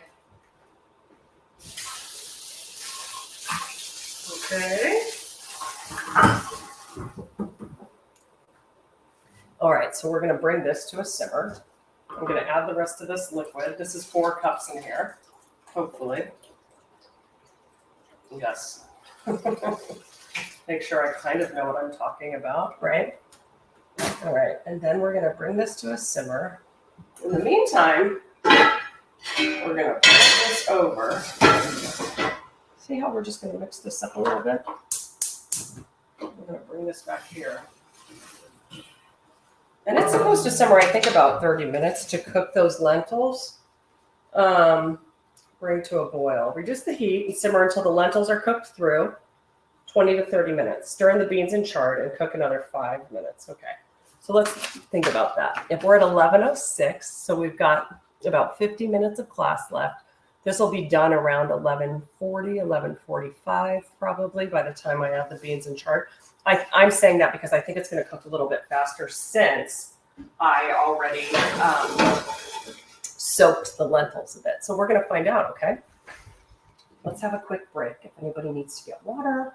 A: Okay. All right, so we're going to bring this to a simmer. I'm going to add the rest of this liquid. This is 4 cups in here, hopefully. Yes. Make sure I kind of know what I'm talking about, right? All right, and then we're going to bring this to a simmer. In the meantime, we're going to bring this over. See how we're just going to mix this up a little bit? We're going to bring this back here. And it's supposed to simmer, I think, about 30 minutes to cook those lentils. Bring to a boil. Reduce the heat and simmer until the lentils are cooked through. 20 to 30 minutes. Stir in the beans and chard and cook another 5 minutes. Okay. So let's think about that. If we're at 11:06, so we've got about 50 minutes of class left. This will be done around 11:40, 11:45 probably by the time I add the beans and chard. I'm saying that because I think it's going to cook a little bit faster since I already soaked the lentils a bit. So we're going to find out, okay? Let's have a quick break if anybody needs to get water.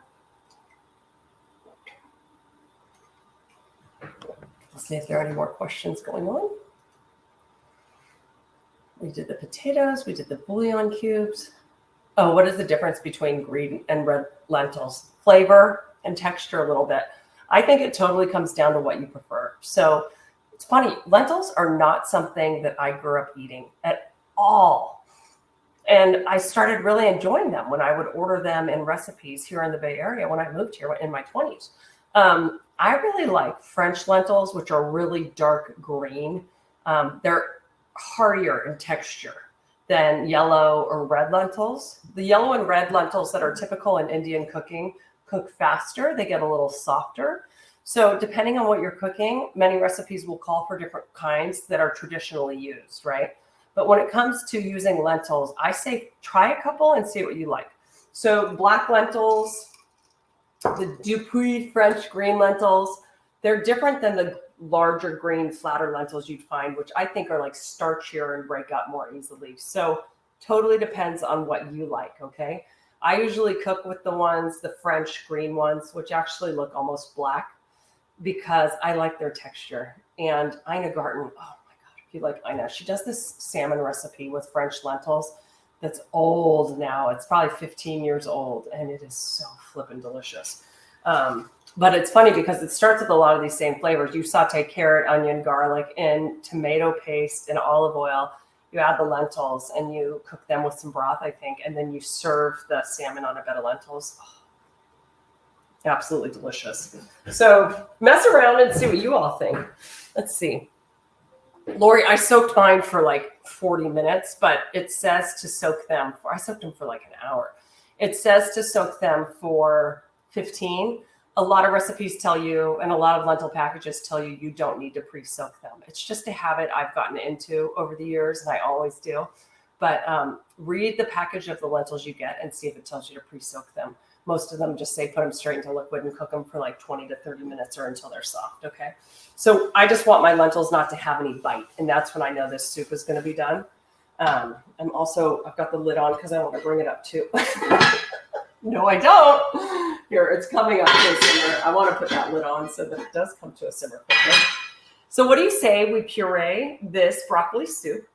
A: Let's see if there are any more questions going on. We did the potatoes. We did the bouillon cubes. Oh, what is the difference between green and red lentils? Flavor and texture a little bit. I think it totally comes down to what you prefer. So it's funny. Lentils are not something that I grew up eating at all. And I started really enjoying them when I would order them in recipes here in the Bay Area when I moved here in my 20s. I really like French lentils, which are really dark green. They're heartier in texture than yellow or red lentils. The yellow and red lentils that are typical in Indian cooking cook faster. They get a little softer. So depending on what you're cooking, many recipes will call for different kinds that are traditionally used, right? But when it comes to using lentils, I say try a couple and see what you like. So black lentils, the Dupuis French green lentils, they're different than the larger green flatter lentils you'd find, which I think are like starchier and break up more easily. So totally depends on what you like, okay? I usually cook with the French green ones, which actually look almost black because I like their texture. And Ina Garten, oh my God, if you like Ina, she does this salmon recipe with French lentils that's old now. It's probably 15 years old, and it is so flippin' delicious. But it's funny because it starts with a lot of these same flavors. You saute carrot, onion, garlic, and tomato paste and olive oil. You add the lentils and you cook them with some broth, I think, and then you serve the salmon on a bed of lentils. Oh, absolutely delicious. So mess around and see what you all think. Let's see. Lori, I soaked mine for like 40 minutes, but it says to soak them I soaked them for like an hour. It says to soak them for 15. A lot of recipes tell you, and a lot of lentil packages tell you, you don't need to pre-soak them. It's just a habit I've gotten into over the years, and I always do. But read the package of the lentils you get and see if it tells you to pre-soak them. Most of them just say put them straight into liquid and cook them for like 20 to 30 minutes or until they're soft, okay? So I just want my lentils not to have any bite, and that's when I know this soup is going to be done. I've got the lid on because I want to bring it up too. No, I don't. Here, it's coming up to a simmer. I want to put that lid on so that it does come to a simmer quickly. So what do you say we puree this broccoli soup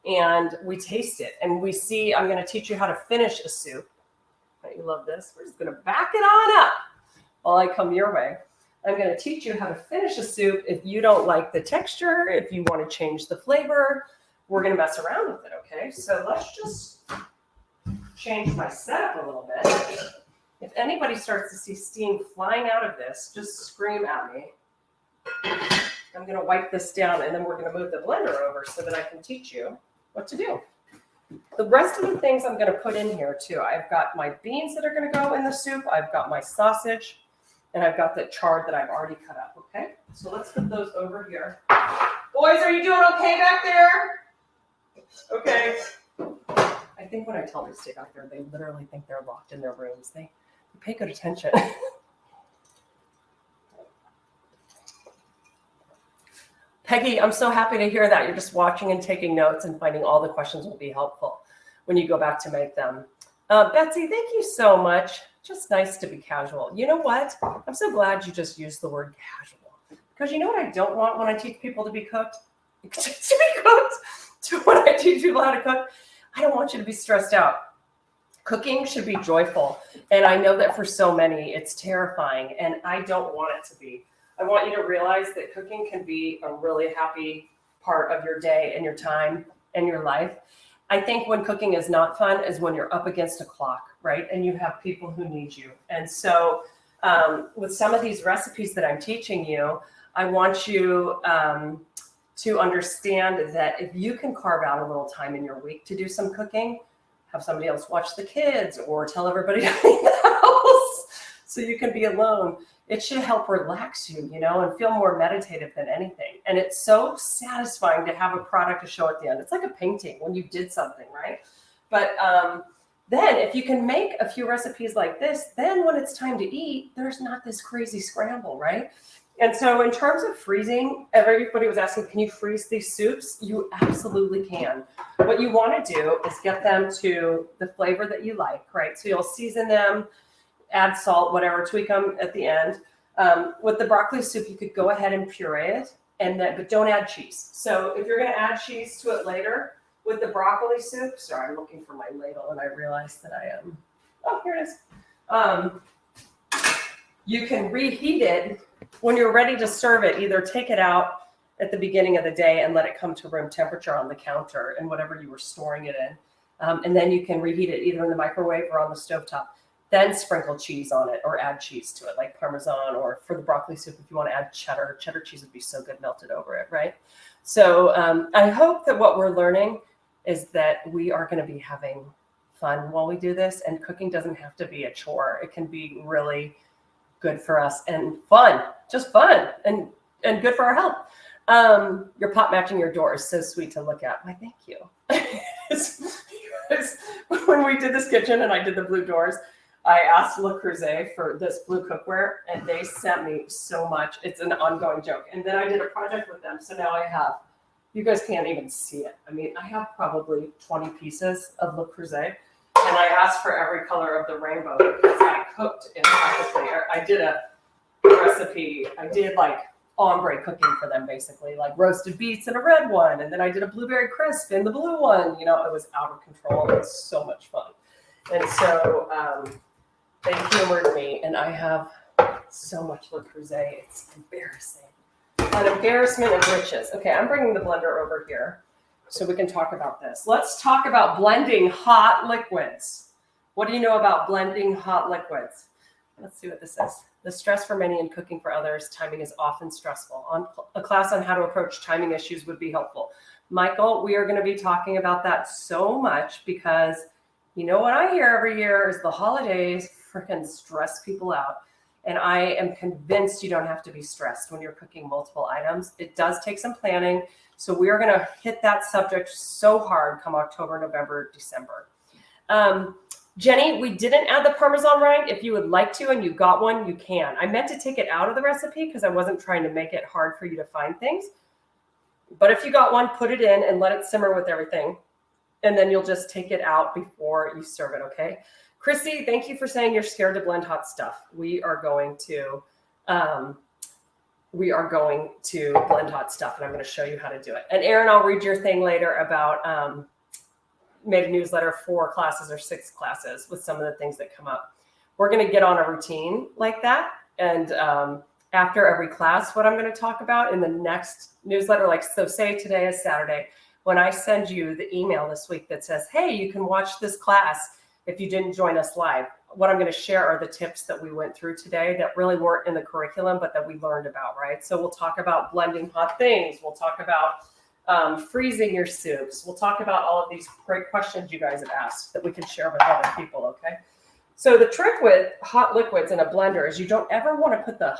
A: and we taste it and we see, I'm going to teach you how to finish a soup. You love this. We're just going to back it on up while I come your way. I'm going to teach you how to finish a soup. If you don't like the texture, if you want to change the flavor, we're going to mess around with it, okay? So let's just change my setup a little bit. If anybody starts to see steam flying out of this, just scream at me. I'm going to wipe this down, and then we're going to move the blender over so that I can teach you what to do. The rest of the things I'm going to put in here, too. I've got my beans that are going to go in the soup. I've got my sausage, and I've got the chard that I've already cut up, okay? So let's put those over here. Boys, are you doing okay back there? Okay. I think when I tell them to stay back there, they literally think they're locked in their rooms. They pay good attention. Peggy, I'm so happy to hear that. You're just watching and taking notes and finding all the questions will be helpful when you go back to make them. Betsy, thank you so much. Just nice to be casual. You know what? I'm so glad you just used the word casual. Because you know what I don't want when I teach people to be cooked? When I teach people how to cook, I don't want you to be stressed out. Cooking should be joyful. And I know that for so many, it's terrifying. And I don't want it to be. I want you to realize that cooking can be a really happy part of your day and your time and your life. I think when cooking is not fun is when you're up against a clock, right? And you have people who need you. And so with some of these recipes that I'm teaching you, I want you to understand that if you can carve out a little time in your week to do some cooking, have somebody else watch the kids or tell everybody to clean the house so you can be alone. It should help relax you, and feel more meditative than anything. And it's so satisfying to have a product to show at the end. It's like a painting when you did something, right? But then if you can make a few recipes like this, then when it's time to eat, there's not this crazy scramble, right? And so in terms of freezing, everybody was asking, can you freeze these soups? You absolutely can. What you want to do is get them to the flavor that you like, right? So you'll season them, add salt, whatever, tweak them at the end. With the broccoli soup, you could go ahead and puree it, but don't add cheese. So if you're going to add cheese to it later, with the broccoli soup, sorry, I'm looking for my ladle and I realized that I am, here it is. You can reheat it when you're ready to serve it. Either take it out at the beginning of the day and let it come to room temperature on the counter and whatever you were storing it in. And then you can reheat it either in the microwave or on the stovetop. Then sprinkle cheese on it or add cheese to it, like Parmesan, or for the broccoli soup, if you want to add cheddar cheese would be so good melted over it, right? So I hope that what we're learning is that we are going to be having fun while we do this, and cooking doesn't have to be a chore. It can be really good for us and fun, just fun and good for our health. Your pot matching your door is so sweet to look at. Why, thank you. When we did this kitchen and I did the blue doors, I asked Le Creuset for this blue cookware, and they sent me so much. It's an ongoing joke. And then I did a project with them. So now I have, you guys can't even see it. I mean, I have probably 20 pieces of Le Creuset. And I asked for every color of the rainbow because I cooked in practically. I did a recipe. I did like ombre cooking for them, basically, like roasted beets in a red one. And then I did a blueberry crisp in the blue one. It was out of control. It was so much fun. And so they humored me, and I have So much Le Creuset, it's embarrassing. An embarrassment of riches. Okay, I'm bringing the blender over here so we can talk about this. Let's talk about blending hot liquids. What do you know about blending hot liquids? Let's see what this is. The stress for many and cooking for others, timing is often stressful. A class on how to approach timing issues would be helpful. Michael, we are going to be talking about that so much because you know what I hear every year is the holidays freaking stress people out. And I am convinced you don't have to be stressed when you're cooking multiple items. It does take some planning. So we are going to hit that subject so hard come October, November, December. Jenny, we didn't add the Parmesan rind. If you would like to and you got one, you can. I meant to take it out of the recipe because I wasn't trying to make it hard for you to find things. But if you got one, put it in and let it simmer with everything. And then you'll just take it out before you serve it, okay? Chrissy, thank you for saying you're scared to blend hot stuff. We are going to blend hot stuff, and I'm going to show you how to do it. And Erin, I'll read your thing later about made a newsletter 4 classes or 6 classes with some of the things that come up. We're going to get on a routine like that, and after every class, what I'm going to talk about in the next newsletter, like so, say today is Saturday. When I send you the email this week that says, "Hey, you can watch this class." If you didn't join us live, what I'm going to share are the tips that we went through today that really weren't in the curriculum, but that we learned about, right? So we'll talk about blending hot things. We'll talk about freezing your soups. We'll talk about all of these great questions you guys have asked that we can share with other people, okay? So the trick with hot liquids in a blender is you don't ever want to put the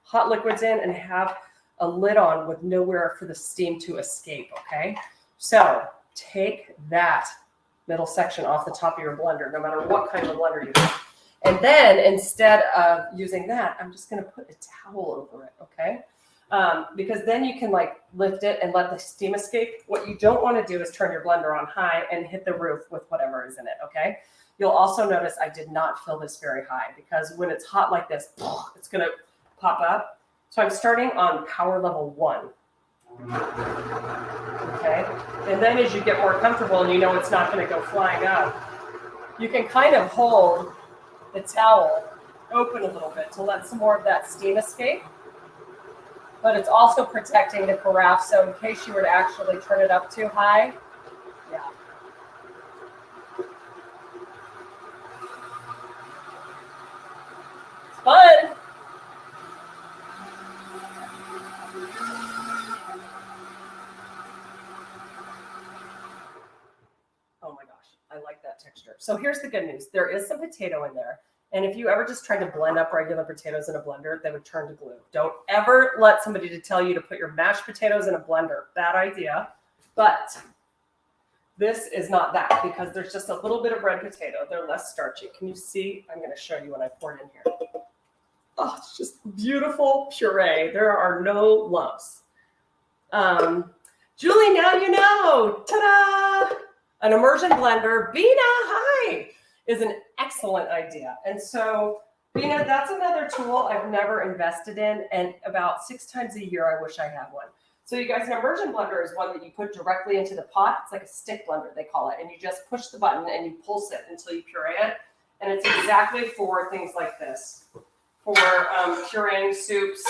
A: hot liquids in and have a lid on with nowhere for the steam to escape, okay? So take that middle section off the top of your blender, no matter what kind of blender you have. And then instead of using that, I'm just going to put a towel over it, okay? Because then you can like lift it and let the steam escape. What you don't want to do is turn your blender on high and hit the roof with whatever is in it, okay? You'll also notice I did not fill this very high because when it's hot like this, it's going to pop up. So I'm starting on power level 1. Okay, and then as you get more comfortable and you know it's not going to go flying up, you can kind of hold the towel open a little bit to let some more of that steam escape. But it's also protecting the carafe, so in case you were to actually turn it up too high, yeah. It's fun. Oh my gosh, I like that texture. So here's the good news. There is some potato in there. And if you ever just tried to blend up regular potatoes in a blender, they would turn to glue. Don't ever let somebody to tell you to put your mashed potatoes in a blender. Bad idea. But this is not that because there's just a little bit of red potato. They're less starchy. Can you see? I'm going to show you when I pour it in here. Oh, it's just beautiful puree. There are no lumps. Julie, now you know. Ta-da! An immersion blender, Bina, hi, is an excellent idea. And so, Bina, that's another tool I've never invested in. And about 6 times a year, I wish I had one. So you guys, an immersion blender is one that you put directly into the pot. It's like a stick blender, they call it. And you just push the button and you pulse it until you puree it. And it's exactly for things like this, for pureeing soups,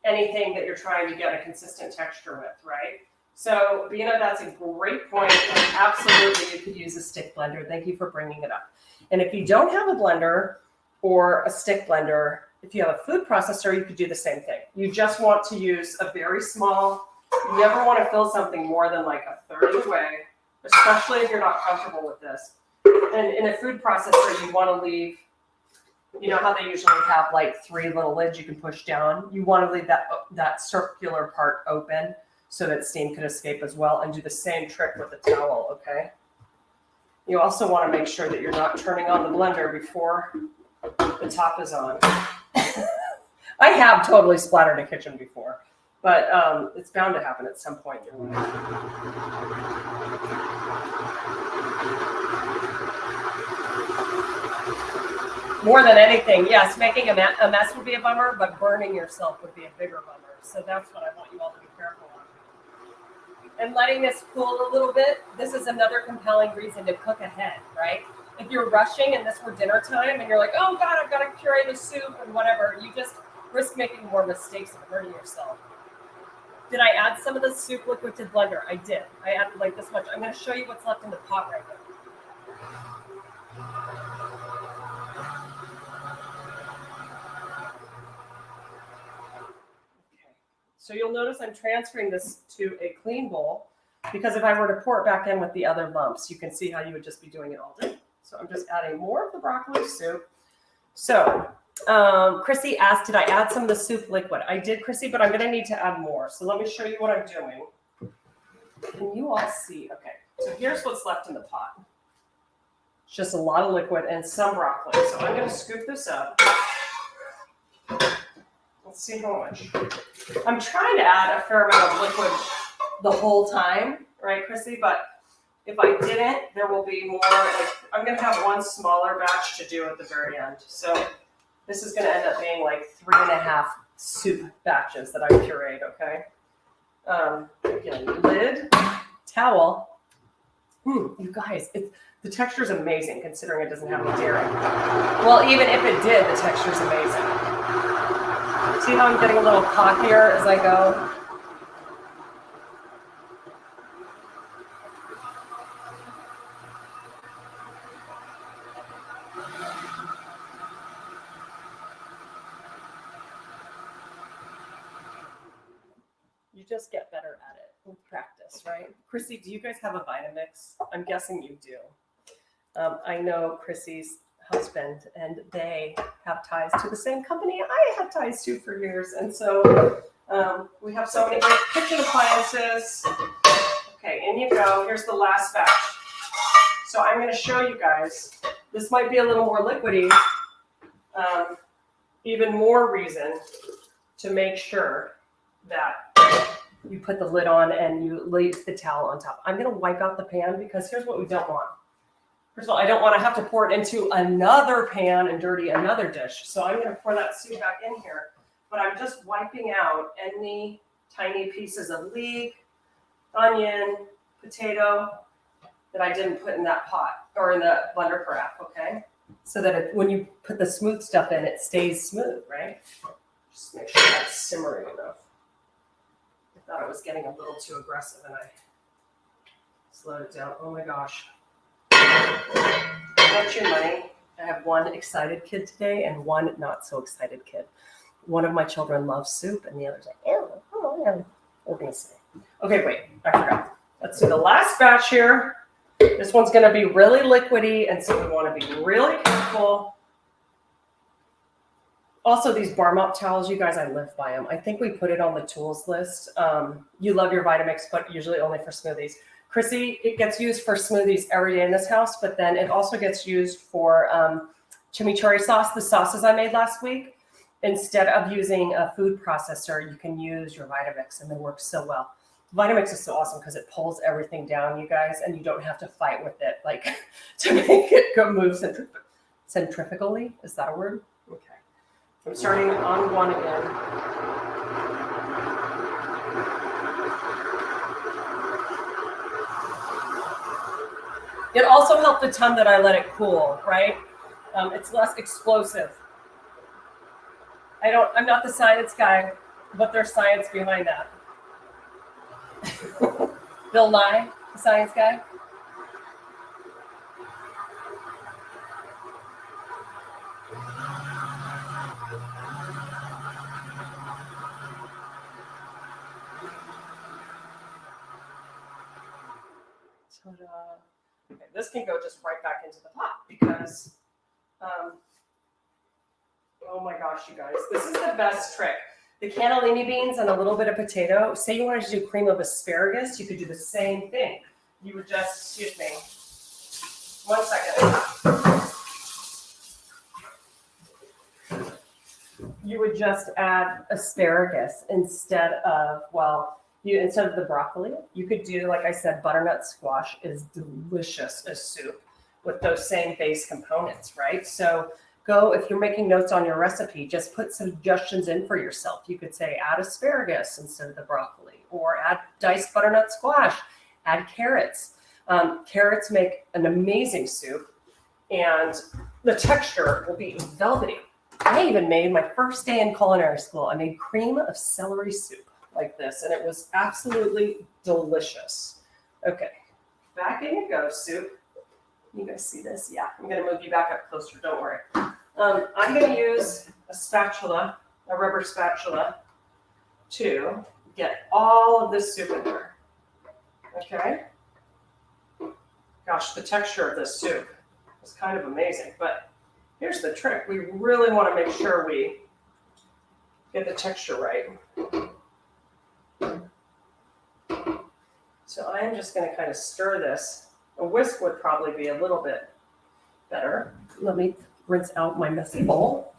A: anything that you're trying to get a consistent texture with, right? So, Bina, that's a great point. And absolutely, you could use a stick blender. Thank you for bringing it up. And if you don't have a blender or a stick blender, if you have a food processor, you could do the same thing. You just want to use a very small, you never want to fill something more than like a third of the way, especially if you're not comfortable with this. And in a food processor, you want to leave, you know how they usually have like 3 little lids you can push down? You want to leave that circular part open so that steam can escape as well, and do the same trick with the towel, okay? You also want to make sure that you're not turning on the blender before the top is on. I have totally splattered a kitchen before, but it's bound to happen at some point in your life. More than anything, yes, making a mess would be a bummer, but burning yourself would be a bigger bummer. So that's what I want you all to be careful of. And letting this cool a little bit, this is another compelling reason to cook ahead, right? if you're rushing and this were dinner time and you're like, oh God, I've got to puree the soup and whatever, you just risk making more mistakes and hurting yourself. Did I add some of the soup liquid to the blender? I did. I added like this much. I'm going to show you what's left in the pot right now. Okay. So you'll notice I'm transferring this to a clean bowl because if I were to pour it back in with the other lumps, you can see how you would just be doing it all day. So I'm just adding more of the broccoli soup. So Chrissy asked, did I add some of the soup liquid? I did, Chrissy, but I'm going to need to add more. So let me show you what I'm doing. Can you all see? Okay, so here's what's left in the pot. It's just a lot of liquid and some broccoli. So I'm going to scoop this up. Let's see how much. I'm trying to add a fair amount of liquid the whole time, right, Chrissy? But if I didn't, there will be more. Like, I'm going to have one smaller batch to do at the very end. So this is going to end up being like 3.5 soup batches that I pureed, okay? Again, lid, towel. You guys, the texture is amazing considering it doesn't have any dairy. Well, even if it did, the texture is amazing. See how I'm getting a little cockier as I go? You just get better at it with practice, right? Chrissy, do you guys have a Vitamix? I'm guessing you do. I know Chrissy's husband and they have ties to the same company I have ties to for years. And so we have so many great kitchen appliances. Okay, in you go. Here's the last batch. So I'm going to show you guys. This might be a little more liquidy. Even more reason to make sure that you put the lid on and you leave the towel on top. I'm going to wipe out the pan because here's what we don't want. First of all, I don't want to have to pour it into another pan and dirty another dish. So I'm going to pour that soup back in here. But I'm just wiping out any tiny pieces of leek, onion, potato that I didn't put in that pot or in the blender carafe, okay? So that when you put the smooth stuff in, it stays smooth, right? Just make sure that's simmering enough. I thought I was getting a little too aggressive and I slowed it down. Oh my gosh. Bet you money, I have one excited kid today and one not so excited kid. One of my children loves soup and the other's like, ew, oh, yeah. We're gonna see. Okay, wait, I forgot. Let's do the last batch here. This one's gonna be really liquidy, and so we wanna be really careful. Also, these bar mop towels, you guys, I live by them. I think we put it on the tools list. You love your Vitamix, but usually only for smoothies. Chrissy, it gets used for smoothies every day in this house, but then it also gets used for chimichurri sauce, the sauces I made last week. Instead of using a food processor, you can use your Vitamix, and they work so well. Vitamix is so awesome because it pulls everything down, you guys, and you don't have to fight with it, like to make it go move centrifugally. Is that a word? Okay. I'm starting on one again. It also helped a ton that I let it cool, right? It's less explosive. I'm not the science guy, but there's science behind that. Bill Nye, the science guy. Ta-da. Okay, this can go just right back into the pot because, oh my gosh, you guys, this is the best trick. The cannellini beans and a little bit of potato. Say you wanted to do cream of asparagus, you could do the same thing. You would just, excuse me, 1 second. You would just add asparagus instead of, instead of the broccoli. You could do, like I said, butternut squash is delicious as soup with those same base components, right? So go, if you're making notes on your recipe, just put suggestions in for yourself. You could say add asparagus instead of the broccoli, or add diced butternut squash, add carrots. Carrots make an amazing soup. and the texture will be velvety. I even made my first day in culinary school. I made cream of celery soup like this, and it was absolutely delicious. Okay, back in you go, soup. You guys see this? Yeah, I'm going to move you back up closer. Don't worry. I'm going to use a spatula, a rubber spatula, to get all of this soup in there. Okay? Gosh, the texture of this soup is kind of amazing, but here's the trick. We really want to make sure we get the texture right. So I am just going to kind of stir this. A whisk would probably be a little bit better. Let me rinse out my messy bowl.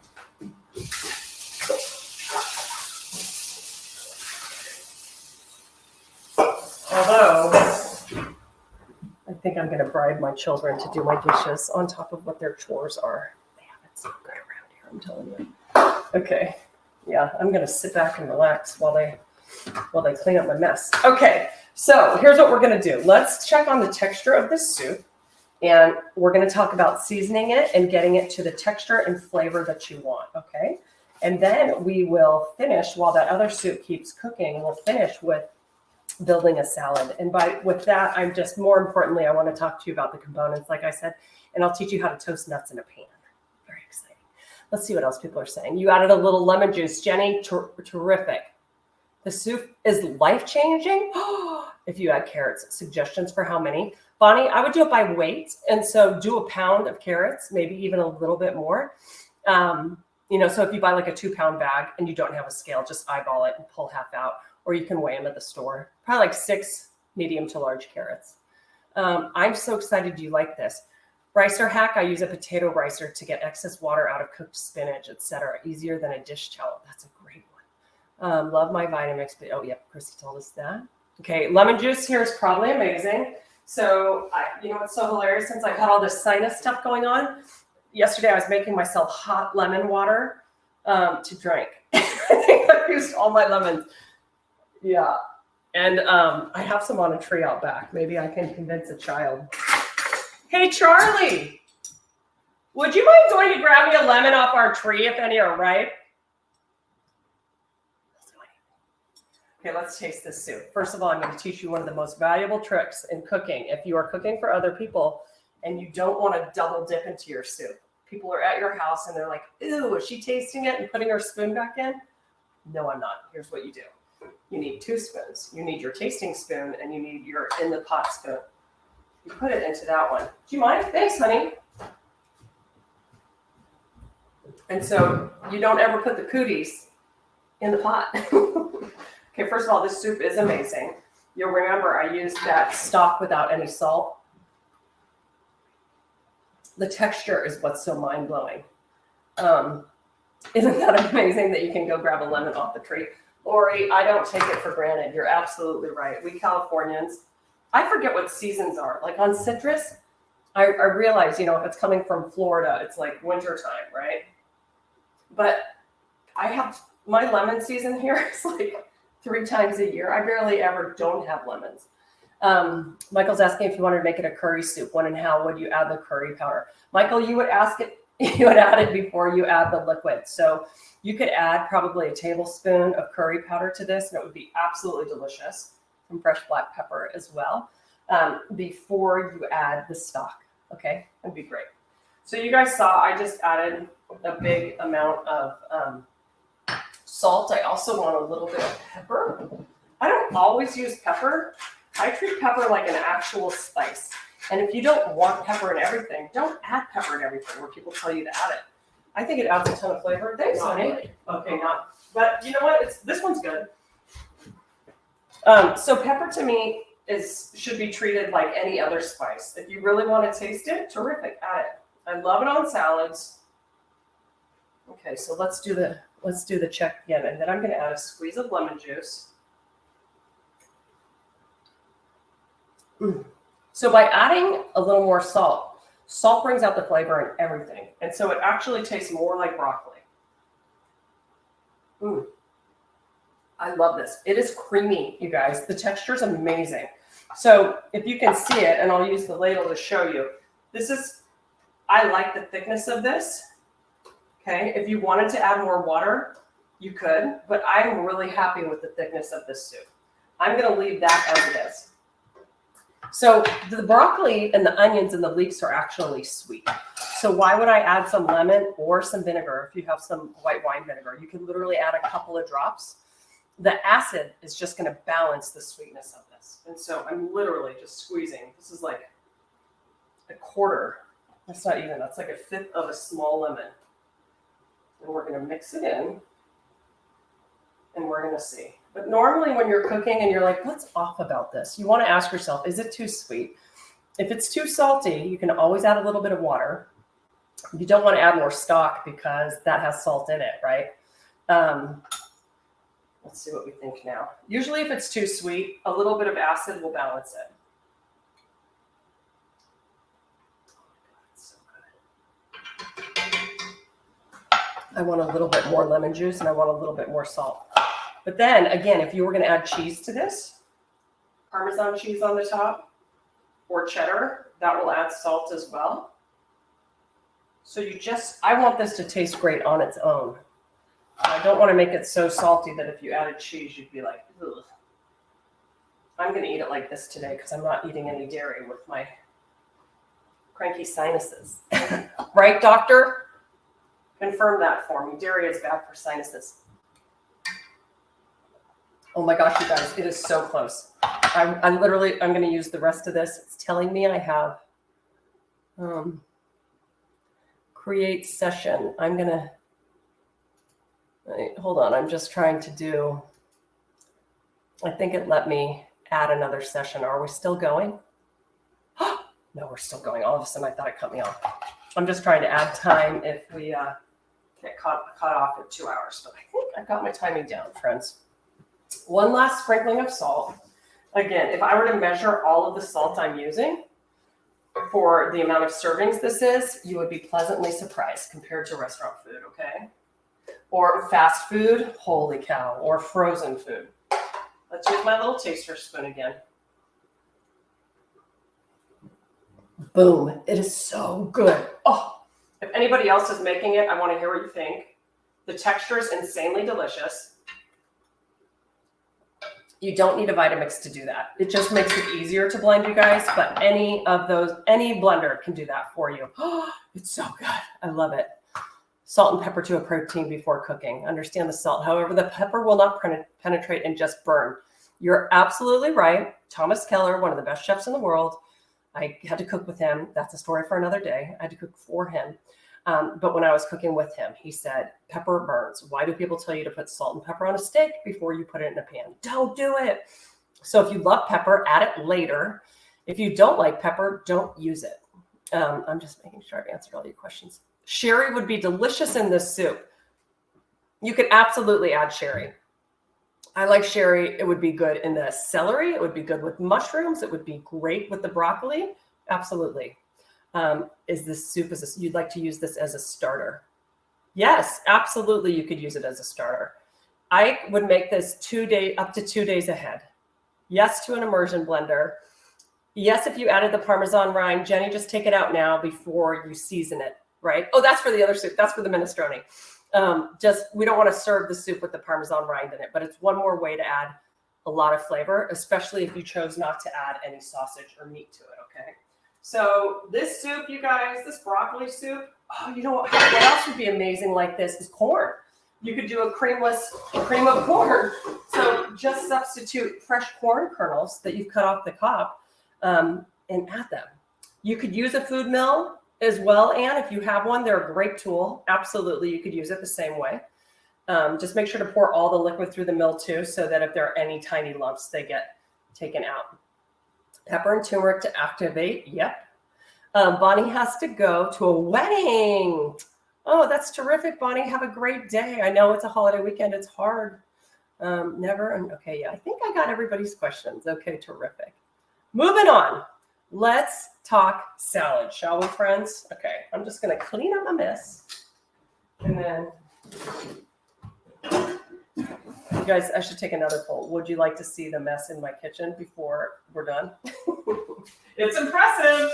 A: Although, I think I'm going to bribe my children to do my dishes on top of what their chores are. They have it so good around here, I'm telling you. Okay, yeah, I'm going to sit back and relax while they clean up my mess. Okay, so here's what we're going to do. Let's check on the texture of this soup, and we're going to talk about seasoning it and getting it to the texture and flavor that you want, okay? And then we will finish, while that other soup keeps cooking, we'll finish with building a salad. And with that, I'm just, more importantly, I want to talk to you about the components, like I said, and I'll teach you how to toast nuts in a pan. Very exciting. Let's see what else people are saying. You added a little lemon juice. Jenny, terrific. The soup is life-changing if you add carrots. Suggestions for how many? Bonnie, I would do it by weight. And so do a pound of carrots, maybe even a little bit more. You know, so if you buy like a 2-pound bag and you don't have a scale, just eyeball it and pull half out. Or you can weigh them at the store. Probably like 6 medium to large carrots. I'm so excited you like this. Ricer hack, I use a potato ricer to get excess water out of cooked spinach, etc. Easier than a dish towel. That's a great one. Love my Vitamix. Oh, yep, Chrissy told us that. Okay, lemon juice here is probably amazing. So, you know what's so hilarious? Since I've had all this sinus stuff going on, yesterday I was making myself hot lemon water to drink. I think I used all my lemons. Yeah. And I have some on a tree out back. Maybe I can convince a child. Hey, Charlie, would you mind going to grab me a lemon off our tree if any are ripe? Okay, let's taste this soup. First of all, I'm going to teach you one of the most valuable tricks in cooking. If you are cooking for other people and you don't want to double dip into your soup, people are at your house and they're like, ew, is she tasting it and putting her spoon back in? No, I'm not. Here's what you do. You need 2 spoons. You need your tasting spoon and you need your in the pot spoon. You put it into that one. Do you mind? Thanks, honey. And so you don't ever put the cooties in the pot. Okay, first of all, this soup is amazing. You'll remember I used that stock without any salt. The texture is what's so mind-blowing. Isn't that amazing that you can go grab a lemon off the tree? Lori, I don't take it for granted. You're absolutely right. We Californians, I forget what seasons are. Like on citrus, I realize, you know, if it's coming from Florida, it's like wintertime, right? But I have, my lemon season here is like 3 times a year. I barely ever don't have lemons. Michael's asking if you wanted to make it a curry soup. When and how would you add the curry powder? Michael, you would add it before you add the liquid. So you could add probably a tablespoon of curry powder to this, and it would be absolutely delicious. Some fresh black pepper as well, before you add the stock. Okay, that'd be great. So you guys saw I just added a big amount of salt. I also want a little bit of pepper. I don't always use pepper. I treat pepper like an actual spice. And if you don't want pepper in everything, don't add pepper in everything where people tell you to add it. I think it adds a ton of flavor. Thanks, honey. Really. Okay, not. But you know what? This one's good. So pepper to me should be treated like any other spice. If you really want to taste it, terrific. Add it. I love it on salads. Okay, so let's do the check again, and then I'm going to add a squeeze of lemon juice. So by adding a little more salt brings out the flavor in everything. And so it actually tastes more like broccoli. I love this. It is creamy, you guys. The texture is amazing. So if you can see it, and I'll use the ladle to show you, this is I like the thickness of this. Okay, if you wanted to add more water, you could, but I'm really happy with the thickness of this soup. I'm going to leave that as it is. So the broccoli and the onions and the leeks are actually sweet. So why would I add some lemon or some vinegar? If you have some white wine vinegar, you can literally add a couple of drops. The acid is just going to balance the sweetness of this. And so I'm literally just squeezing. This is like a quarter. That's not even, that's like a fifth of a small lemon. And we're going to mix it in. And we're going to see. But normally when you're cooking and you're like, what's off about this? You want to ask yourself, is it too sweet? If it's too salty, you can always add a little bit of water. You don't want to add more stock because that has salt in it, right? Let's see what we think now. Usually if it's too sweet, a little bit of acid will balance it. I want a little bit more lemon juice and I want a little bit more salt. But then again, if you were going to add cheese to this, Parmesan cheese on the top or cheddar, that will add salt as well. So I want this to taste great on its own. I don't want to make it so salty that if you added cheese, you'd be like, ugh. I'm going to eat it like this today because I'm not eating any dairy with my cranky sinuses. Right, doctor? Confirm that for me. Dairy is bad for sinuses. Oh my gosh, you guys, it is so close. I'm going to use the rest of this. It's telling me I have create session. I'm going to, hold on. I'm just trying to do, I think it let me add another session. Are we still going? No, we're still going. All of a sudden, I thought it cut me off. I'm just trying to add time if we get caught off at 2 hours. But I think I've got my timing down, friends. One last sprinkling of salt. Again, if I were to measure all of the salt I'm using for the amount of servings this is, you would be pleasantly surprised compared to restaurant food, okay? Or fast food, holy cow, or frozen food. Let's use my little taster spoon again. Boom, it is so good. Oh, if anybody else is making it, I want to hear what you think. The texture is insanely delicious. You don't need a Vitamix to do that. It just makes it easier to blend, you guys, but any blender can do that for you. Oh, it's so good. I love it. Salt and pepper to a protein before cooking. Understand the salt. However, the pepper will not penetrate and just burn. You're absolutely right. Thomas Keller, one of the best chefs in the world. I had to cook with him. That's a story for another day. I had to cook for him. But when I was cooking with him, he said, pepper burns. Why do people tell you to put salt and pepper on a steak before you put it in a pan? Don't do it. So if you love pepper, add it later. If you don't like pepper, don't use it. I'm just making sure I've answered all your questions. Sherry would be delicious in this soup. You could absolutely add sherry. I like sherry. It would be good in the celery. It would be good with mushrooms. It would be great with the broccoli. Absolutely. Is this soup, you'd like to use this as a starter? Yes, absolutely. You could use it as a starter. I would make this up to 2 days ahead. Yes, to an immersion blender. Yes, if you added the Parmesan rind, Jenny, just take it out now before you season it, right? Oh, that's for the other soup. That's for the minestrone. We don't want to serve the soup with the Parmesan rind in it, but it's one more way to add a lot of flavor, especially if you chose not to add any sausage or meat to it, okay? So this soup, you guys, this broccoli soup, oh, you know what else would be amazing like this is corn. You could do a cream of corn. So just substitute fresh corn kernels that you've cut off the cob and add them. You could use a food mill as well, Anne, if you have one. They're a great tool. Absolutely, you could use it the same way. Just make sure to pour all the liquid through the mill too, so that if there are any tiny lumps, they get taken out. Pepper and turmeric to activate. Yep. Bonnie has to go to a wedding. Oh, that's terrific, Bonnie. Have a great day. I know it's a holiday weekend. It's hard. Okay, yeah, I think I got everybody's questions. Okay, terrific. Moving on. Let's talk salad, shall we, friends? Okay, I'm just going to clean up my mess. And then, you guys, I should take another poll. Would you like to see the mess in my kitchen before we're done? It's impressive.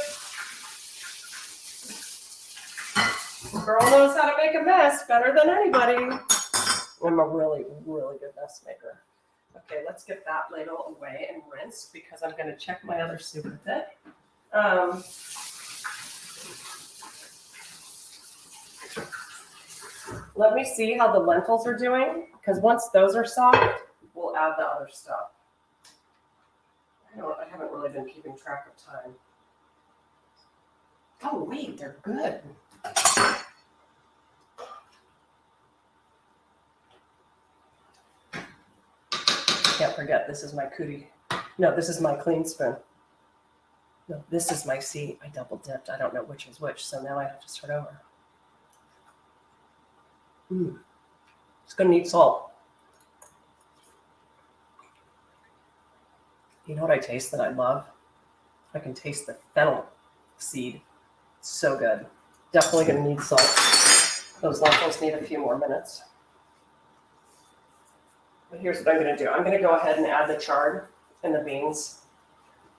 A: Girl knows how to make a mess better than anybody. I'm a really, really good mess maker. Okay, let's get that ladle away and rinse because I'm going to check my other soup with it. Let me see how the lentils are doing, because once those are soft, we'll add the other stuff. I haven't really been keeping track of time. Oh, wait, they're good. Can't forget, this is my cootie. No, this is my clean spoon. No, this is my I double dipped. I don't know which is which, so now I have to start over. It's going to need salt. You know what I taste that I love? I can taste the fennel seed. It's so good. Definitely going to need salt. Those lentils need a few more minutes. But here's what I'm going to do. I'm going to go ahead and add the chard and the beans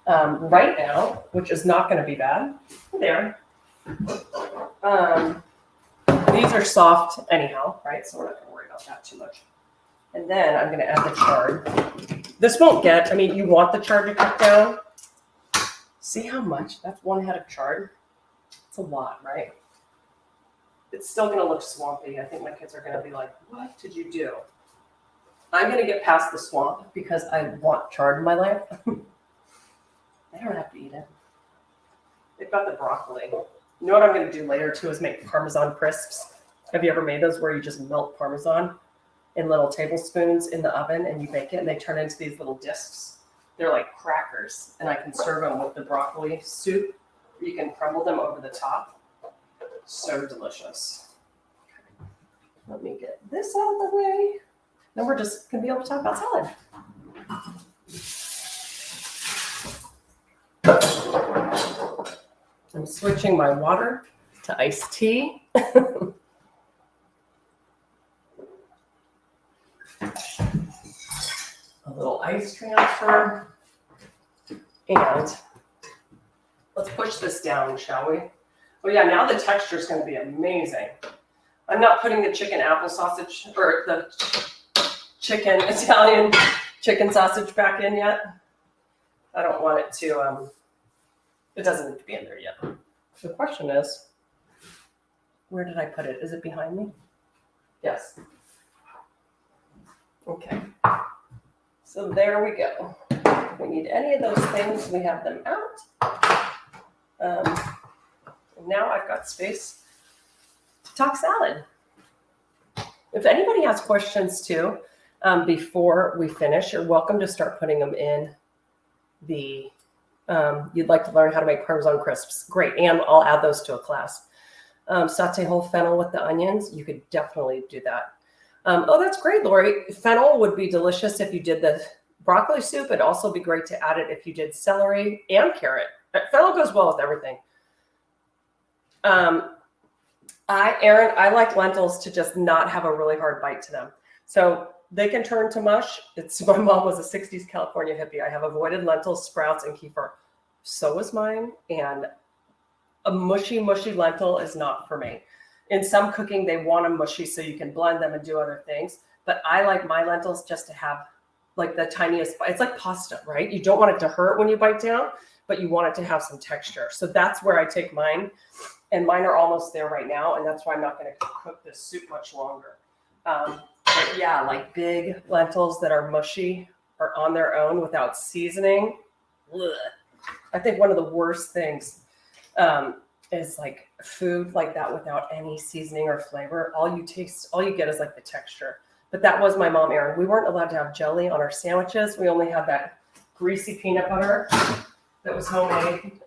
A: right now, which is not going to be bad. There. These are soft anyhow, right? So we're not going to worry about that too much. And then I'm going to add the chard. This won't get, you want the chard to cook down. See how much? That's one head of chard. It's a lot, right? It's still going to look swampy. I think my kids are going to be like, what did you do? I'm going to get past the swamp because I want chard in my life. I don't have to eat it. They've got the broccoli. You know what I'm going to do later too is make Parmesan crisps. Have you ever made those where you just melt Parmesan in little tablespoons in the oven and you bake it and they turn into these little discs? They're like crackers, and I can serve them with the broccoli soup. You can crumble them over the top. So delicious. Let me get this out of the way. Then we're just going to be able to talk about salad. I'm switching my water to iced tea. A little ice transfer. And let's push this down, shall we? Oh yeah, now the texture is going to be amazing. I'm not putting the chicken apple sausage or the chicken Italian chicken sausage back in yet. I don't want it to, it doesn't need to be in there yet. The question is, where did I put it? Is it behind me? Yes. Okay. So there we go. If we need any of those things, we have them out. And now I've got space to talk salad. If anybody has questions too, before we finish, you're welcome to start putting them in the, you'd like to learn how to make Parmesan crisps. Great, and I'll add those to a class. Saute whole fennel with the onions, you could definitely do that. Oh, that's great, Lori. Fennel would be delicious if you did the broccoli soup. It'd also be great to add it if you did celery and carrot. Fennel goes well with everything. Erin, I like lentils to just not have a really hard bite to them. So they can turn to mush. My mom was a 60s California hippie. I have avoided lentils, sprouts, and kefir. So was mine. And a mushy lentil is not for me. In some cooking, they want them mushy so you can blend them and do other things. But I like my lentils just to have like the tiniest bite. It's like pasta, right? You don't want it to hurt when you bite down, but you want it to have some texture. So that's where I take mine. And mine are almost there right now. And that's why I'm not going to cook this soup much longer. But yeah, like big lentils that are mushy or on their own without seasoning. Ugh. I think one of the worst things is like food like that without any seasoning or flavor. All you get is like the texture. But that was my mom, Erin. We weren't allowed to have jelly on our sandwiches. We only had that greasy peanut butter that was homemade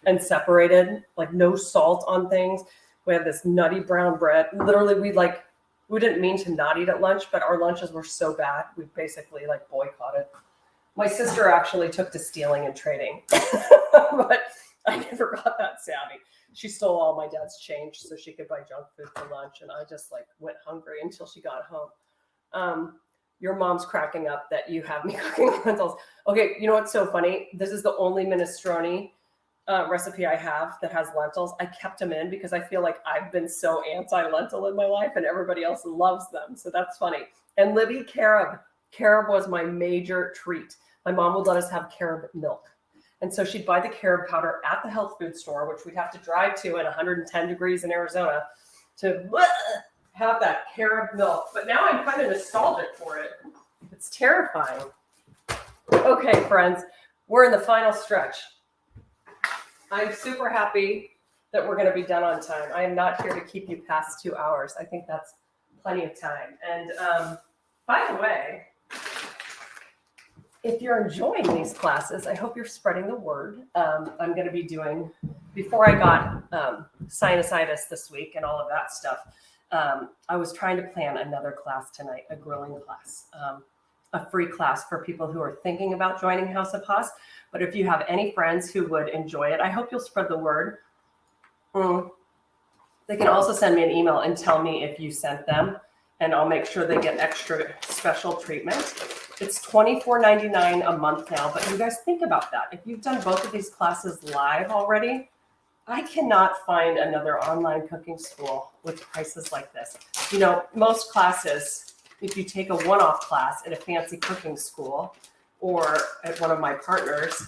A: and separated, like no salt on things. We had this nutty brown bread. Literally, we didn't mean to not eat at lunch, but our lunches were so bad, we basically like boycotted. My sister actually took to stealing and trading, but I never got that savvy. She stole all my dad's change so she could buy junk food for lunch, and I just like went hungry until she got home. Your mom's cracking up that you have me cooking lentils. Okay, you know what's so funny? This is the only minestrone recipe I have that has lentils. I kept them in because I feel like I've been so anti-lentil in my life and everybody else loves them. So that's funny. And Libby, carob. Carob was my major treat. My mom would let us have carob milk. And so she'd buy the carob powder at the health food store, which we'd have to drive to at 110 degrees in Arizona to have that carob milk. But now I'm kind of nostalgic for it. It's terrifying. Okay, friends, we're in the final stretch. I'm super happy that we're going to be done on time. I am not here to keep you past 2 hours. I think that's plenty of time. And by the way, if you're enjoying these classes, I hope you're spreading the word. I'm going to be doing, before I got sinusitis this week and all of that stuff, I was trying to plan another class tonight, a grilling class, a free class for people who are thinking about joining House of Haas. But if you have any friends who would enjoy it, I hope you'll spread the word. They can also send me an email and tell me if you sent them, and I'll make sure they get extra special treatment. It's $24.99 a month now, but you guys think about that. If you've done both of these classes live already, I cannot find another online cooking school with prices like this. You know, most classes, if you take a one-off class at a fancy cooking school or at one of my partners,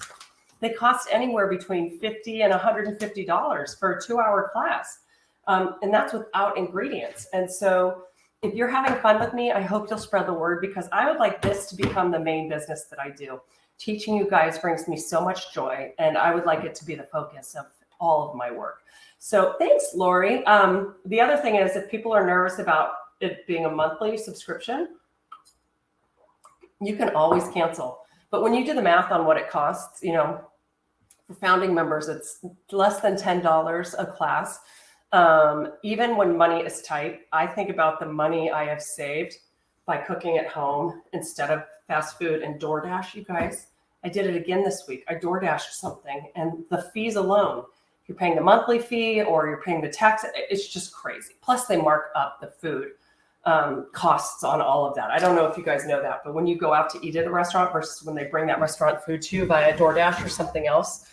A: they cost anywhere between $50 and $150 for a 2-hour class. And that's without ingredients. And so if you're having fun with me, I hope you'll spread the word, because I would like this to become the main business that I do. Teaching you guys brings me so much joy, and I would like it to be the focus of all of my work. So thanks, Lori. The other thing is, if people are nervous about it being a monthly subscription, you can always cancel. But when you do the math on what it costs, you know, for founding members, it's less than $10 a class. Even when money is tight, I think about the money I have saved by cooking at home instead of fast food and DoorDash. You guys, I did it again this week. I DoorDashed something, and the fees alone, you're paying the monthly fee or you're paying the tax. It's just crazy. Plus they mark up the food costs on all of that. I don't know if you guys know that, but when you go out to eat at a restaurant versus when they bring that restaurant food to you via DoorDash or something else,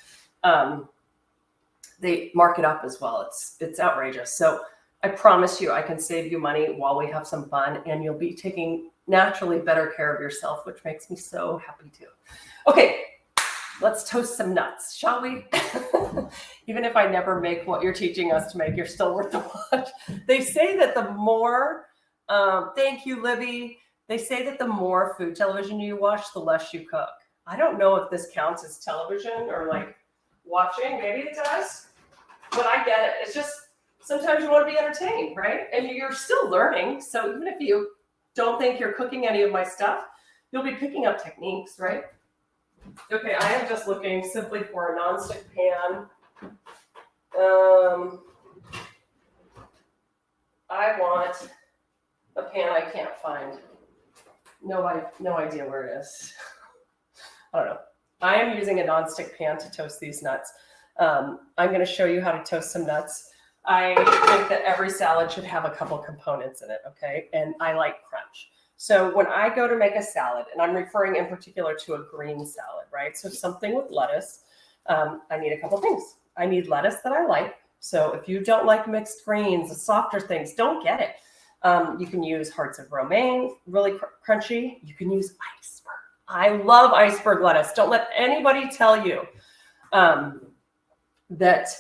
A: they mark it up as well. It's outrageous. So I promise you, I can save you money while we have some fun, and you'll be taking naturally better care of yourself, which makes me so happy too. Okay, let's toast some nuts, shall we? Even if I never make what you're teaching us to make, you're still worth the watch. They say that the more, thank you, Libby. They say that the more food television you watch, the less you cook. I don't know if this counts as television or like watching. Maybe it does, but I get it. It's just sometimes you want to be entertained, right? And you're still learning. So even if you don't think you're cooking any of my stuff, you'll be picking up techniques, right? Okay, I am just looking simply for a nonstick pan. I want a pan I can't find. No idea where it is. I don't know. I am using a nonstick pan to toast these nuts. I'm going to show you how to toast some nuts. I think that every salad should have a couple components in it, okay? And I like crunch. So when I go to make a salad, and I'm referring in particular to a green salad, right? So something with lettuce, I need a couple things. I need lettuce that I like. So if you don't like mixed greens, the softer things, don't get it. You can use hearts of romaine, really crunchy. You can use iceberg. I love iceberg lettuce. Don't let anybody tell you that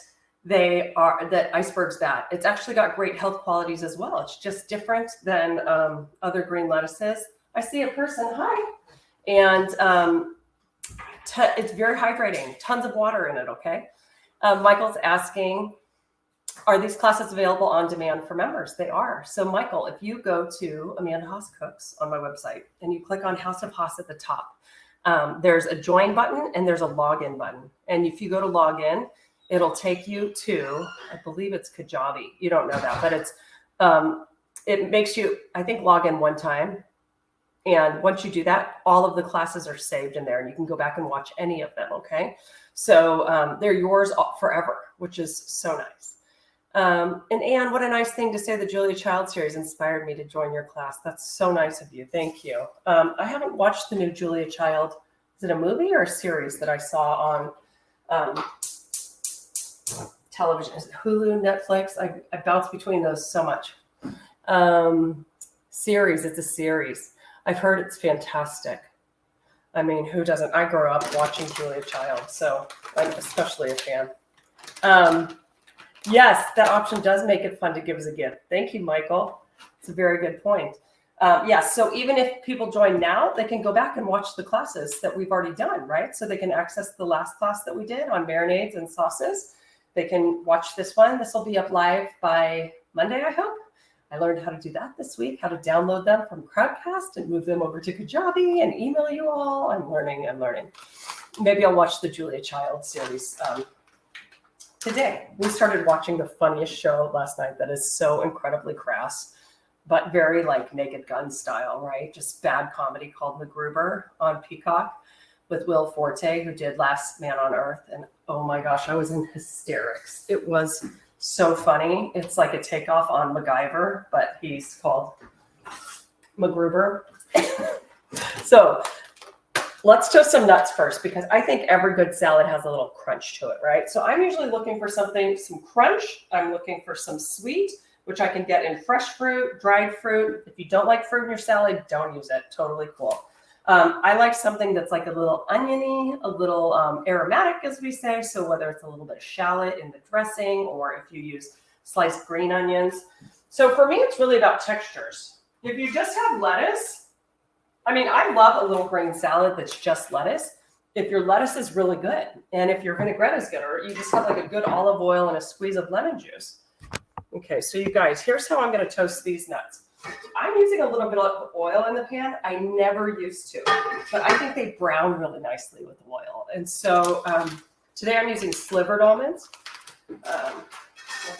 A: iceberg's bad. It's actually got great health qualities as well. It's just different than other green lettuces. I see a person, hi. And it's very hydrating, tons of water in it, okay? Michael's asking, are these classes available on demand for members? They are. So Michael, if you go to Amanda Haas Cooks on my website and you click on House of Haas at the top, there's a join button and there's a login button. And if you go to login, it'll take you to, I believe it's Kajabi. You don't know that, but it makes you, I think, log in one time. And once you do that, all of the classes are saved in there and you can go back and watch any of them, okay? So they're yours forever, which is so nice. And Anne, what a nice thing to say the Julia Child series inspired me to join your class. That's so nice of you. Thank you. I haven't watched the new Julia Child. Is it a movie or a series that I saw on television. Is it Hulu, Netflix? I bounce between those so much. Series. It's a series. I've heard it's fantastic. I mean, who doesn't? I grew up watching Julia Child, so I'm especially a fan. Yes, that option does make it fun to give as a gift. Thank you, Michael. It's a very good point. Yes, so even if people join now, they can go back and watch the classes that we've already done, right? So they can access the last class that we did on marinades and sauces. They can watch this one. This will be up live by Monday, I hope. I learned how to do that this week, how to download them from Crowdcast and move them over to Kajabi and email you all. I'm learning. Maybe I'll watch the Julia Child series today. We started watching the funniest show last night that is so incredibly crass, but very like Naked Gun style, right? Just bad comedy called MacGruber on Peacock with Will Forte, who did Last Man on Earth. And oh my gosh, I was in hysterics. It was so funny. It's like a takeoff on MacGyver, but he's called MacGruber. So let's toast some nuts first, because I think every good salad has a little crunch to it, right? So I'm usually looking for some crunch. I'm looking for some sweet, which I can get in fresh fruit, dried fruit. If you don't like fruit in your salad, don't use it. Totally cool. I like something that's like a little oniony, a little aromatic, as we say. So whether it's a little bit of shallot in the dressing, or if you use sliced green onions. So for me, it's really about textures. If you just have lettuce, I mean, I love a little green salad that's just lettuce. If your lettuce is really good, and if your vinaigrette is good, or you just have like a good olive oil and a squeeze of lemon juice. Okay, so you guys, here's how I'm going to toast these nuts. I'm using a little bit of oil in the pan. I never used to, but I think they brown really nicely with oil. And so today I'm using slivered almonds. We're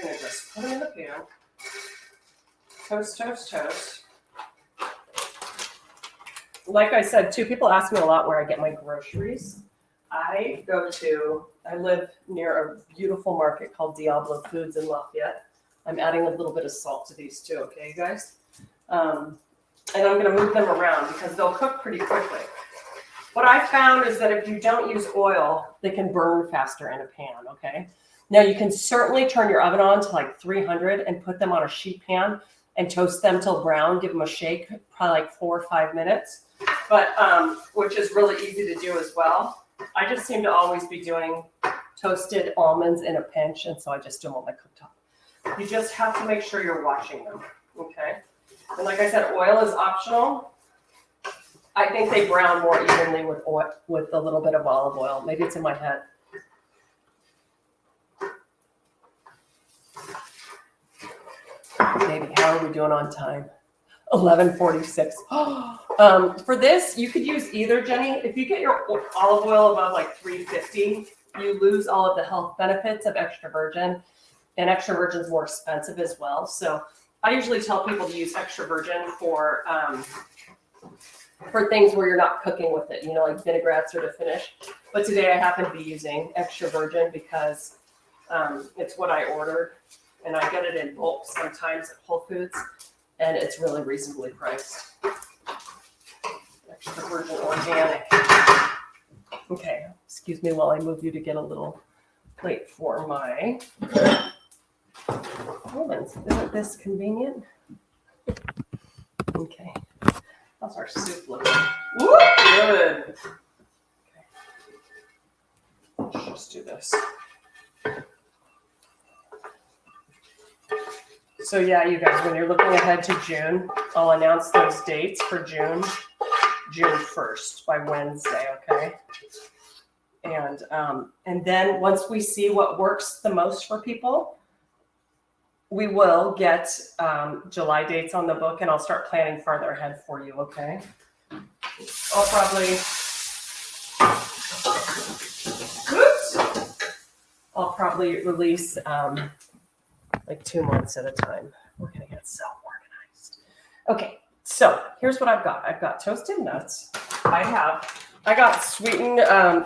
A: going to just put them in the pan. Toast, toast, toast. Like I said, too, people ask me a lot where I get my groceries. I live near a beautiful market called Diablo Foods in Lafayette. I'm adding a little bit of salt to these too, okay, you guys? And I'm going to move them around because they'll cook pretty quickly. What I found is that if you don't use oil, they can burn faster in a pan, okay? Now, you can certainly turn your oven on to like 300 and put them on a sheet pan and toast them till brown. Give them a shake, probably like 4 or 5 minutes, but which is really easy to do as well. I just seem to always be doing toasted almonds in a pinch, and so I just do them on my cooktop. You just have to make sure you're watching them, okay? And like I said, oil is optional. I think they brown more evenly with oil, with a little bit of olive oil. Maybe it's in my head. Maybe. How are we doing on time? 11:46. For this, you could use either, Jenny. If you get your olive oil above like 350, you lose all of the health benefits of extra virgin. And extra virgin is more expensive as well. So I usually tell people to use extra virgin for things where you're not cooking with it, you know, like vinaigrettes or to finish. But today I happen to be using extra virgin because it's what I ordered, and I get it in bulk sometimes at Whole Foods, and it's really reasonably priced. Extra virgin organic. Okay, excuse me while I move you to get a little plate for my almonds. Isn't this convenient? Okay. How's our soup looking? Woo! Good. Okay. Let's just do this. So yeah, you guys, when you're looking ahead to June, I'll announce those dates for June 1st by Wednesday, okay? And then once we see what works the most for people, we will get July dates on the book, and I'll start planning farther ahead for you, okay? I'll probably release like 2 months at a time. We're gonna get so organized. Okay, so here's what I've got. I've got toasted nuts. I got sweetened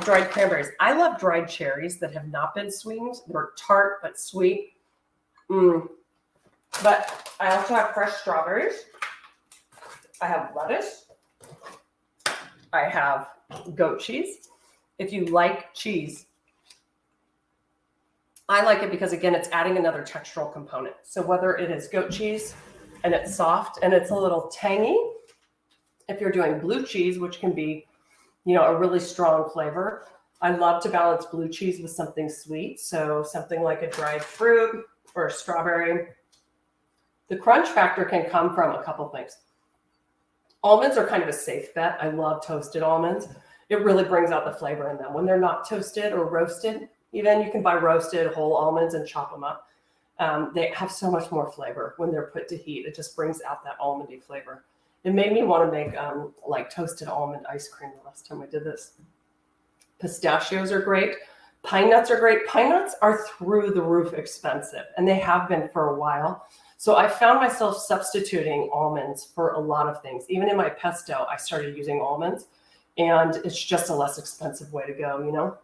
A: dried cranberries. I love dried cherries that have not been sweetened. They're tart but sweet. But I also have fresh strawberries. I have lettuce. I have goat cheese. If you like cheese, I like it because, again, it's adding another textural component. So whether it is goat cheese and it's soft and it's a little tangy, if you're doing blue cheese, which can be, you know, a really strong flavor. I love to balance blue cheese with something sweet. So something like a dried fruit or a strawberry. The crunch factor can come from a couple things. Almonds are kind of a safe bet. I love toasted almonds. It really brings out the flavor in them. When they're not toasted or roasted, even you can buy roasted whole almonds and chop them up. They have so much more flavor when they're put to heat. It just brings out that almondy flavor. It made me want to make like toasted almond ice cream the last time I did this. Pistachios are great. Pine nuts are great. Pine nuts are through the roof expensive, and they have been for a while. So I found myself substituting almonds for a lot of things. Even in my pesto, I started using almonds, and it's just a less expensive way to go, you know?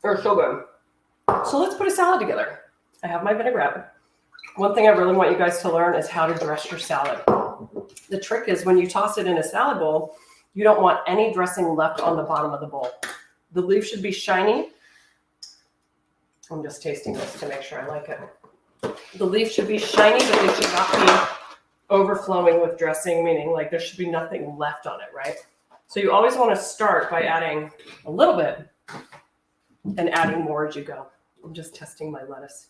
A: They're so good. So let's put a salad together. I have my vinaigrette. One thing I really want you guys to learn is how to dress your salad. The trick is when you toss it in a salad bowl, you don't want any dressing left on the bottom of the bowl. The leaf should be shiny. I'm just tasting this to make sure I like it. The leaf should be shiny, but they should not be overflowing with dressing, meaning like there should be nothing left on it, right? So you always want to start by adding a little bit and adding more as you go. I'm just testing my lettuce